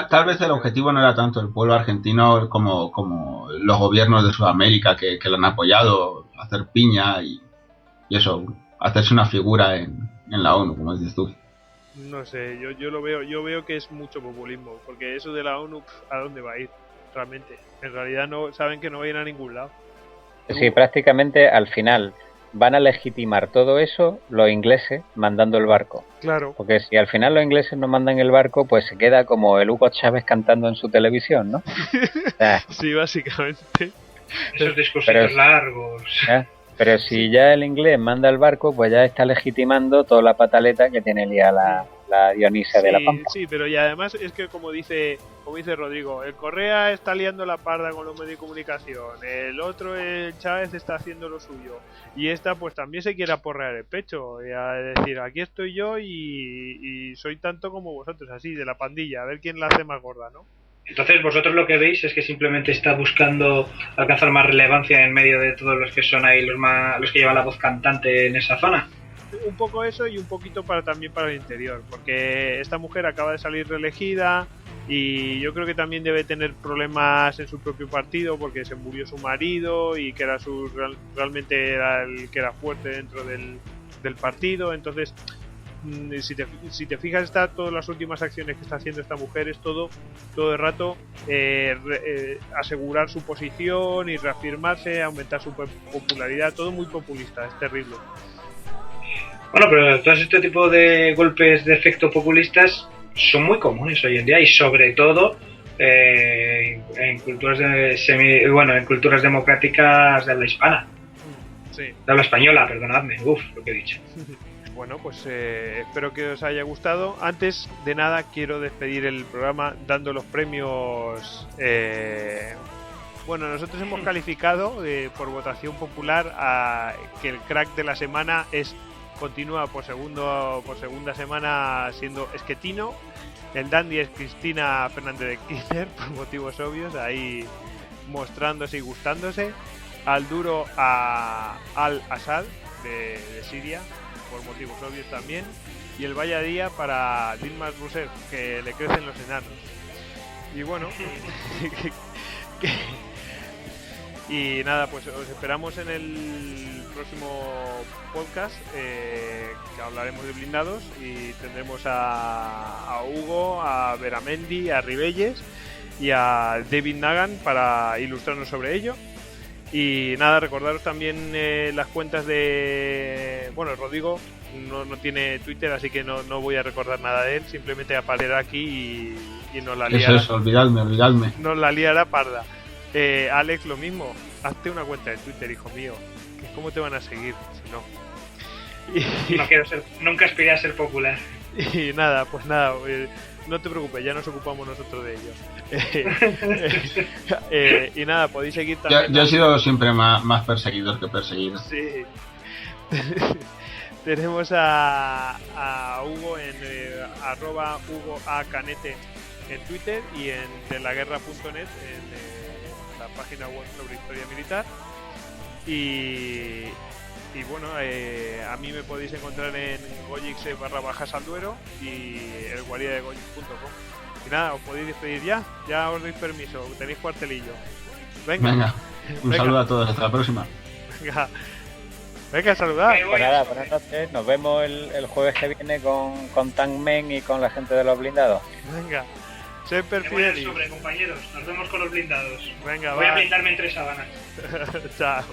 Tal vez el objetivo no era tanto el pueblo argentino como los gobiernos de Sudamérica que lo han apoyado, hacer piña y eso, hacerse una figura en la ONU, como dices tú. No sé, yo veo que es mucho populismo, porque eso de la ONU, ¿a dónde va a ir? Realmente, en realidad no saben que no va a ir a ningún lado. Sí, prácticamente al final van a legitimar todo eso los ingleses mandando el barco. Claro. Porque si al final los ingleses no mandan el barco, pues se queda como el Hugo Chávez cantando en su televisión, ¿no? O sea, sí, básicamente. Esos discursos largos. Pero si ya el inglés manda el barco, pues ya está legitimando toda la pataleta que tiene la Dionisia de la Pampa. Sí, pero y además es que como dice Rodrigo, el Correa está liando la parda con los medios de comunicación, el otro, el Chávez, está haciendo lo suyo, y esta pues también se quiere aporrear el pecho, y a decir, aquí estoy yo y soy tanto como vosotros, así, de la pandilla, a ver quién la hace más gorda, ¿no? Entonces vosotros lo que veis es que simplemente está buscando alcanzar más relevancia en medio de todos los que son ahí los que llevan la voz cantante en esa zona. Un poco eso y un poquito también para el interior, porque esta mujer acaba de salir reelegida y yo creo que también debe tener problemas en su propio partido porque se murió su marido y que realmente era el que era fuerte dentro del partido. Entonces, si te fijas, todas las últimas acciones que está haciendo esta mujer es todo el rato asegurar su posición y reafirmarse, aumentar su popularidad, todo muy populista, es terrible. Bueno, pero todo este tipo de golpes de efecto populistas son muy comunes hoy en día y sobre todo en culturas en culturas democráticas de habla hispana. Sí. De habla española, perdonadme. Lo que he dicho. Bueno, pues espero que os haya gustado. Antes de nada, quiero despedir el programa dando los premios. Bueno, nosotros hemos calificado por votación popular a que el crack de la semana continúa por segunda semana siendo Esquetino. El dandy es Cristina Fernández de Kirchner, por motivos obvios, ahí mostrándose y gustándose. Al duro a Al-Assad de Siria, por motivos obvios también. Y el vaya día para Dilma Rousseff, que le crecen los enanos. Y bueno, y nada, pues os esperamos en el próximo podcast, que hablaremos de blindados y tendremos a Hugo, a Beramendi, a Ribelles y a David Nagan para ilustrarnos sobre ello. Y nada, recordaros también las cuentas de... Bueno, Rodrigo no tiene Twitter, así que no voy a recordar nada de él, simplemente aparecerá aquí y nos la liará. Eso, olvidadme. Nos la liará parda. Alex, lo mismo, hazte una cuenta de Twitter, hijo mío. ¿Cómo te van a seguir si no? Nunca aspiré a ser popular. Y nada, pues nada, no te preocupes, ya nos ocupamos nosotros de ellos. Y nada, podéis seguir también. Yo he sido siempre más perseguidor que perseguido. Sí. Tenemos a Hugo en @HugoACanete en Twitter y en delaguerra.net en la página web sobre historia militar. Y bueno, a mí me podéis encontrar en goyix_salduero y el guarida de goyix.com. Y nada, os podéis despedir ya os doy permiso, tenéis cuartelillo. Venga. Un saludo a todos, hasta la próxima. Venga, saludad. Pues nada, buenas noches, nos vemos el jueves que viene con Tankmen y con la gente de los blindados. Venga, Semper Fidelis. Fidelis. Sobre, compañeros, nos vemos con los blindados. Venga, voy a blindarme en 3 sábanas. Chao.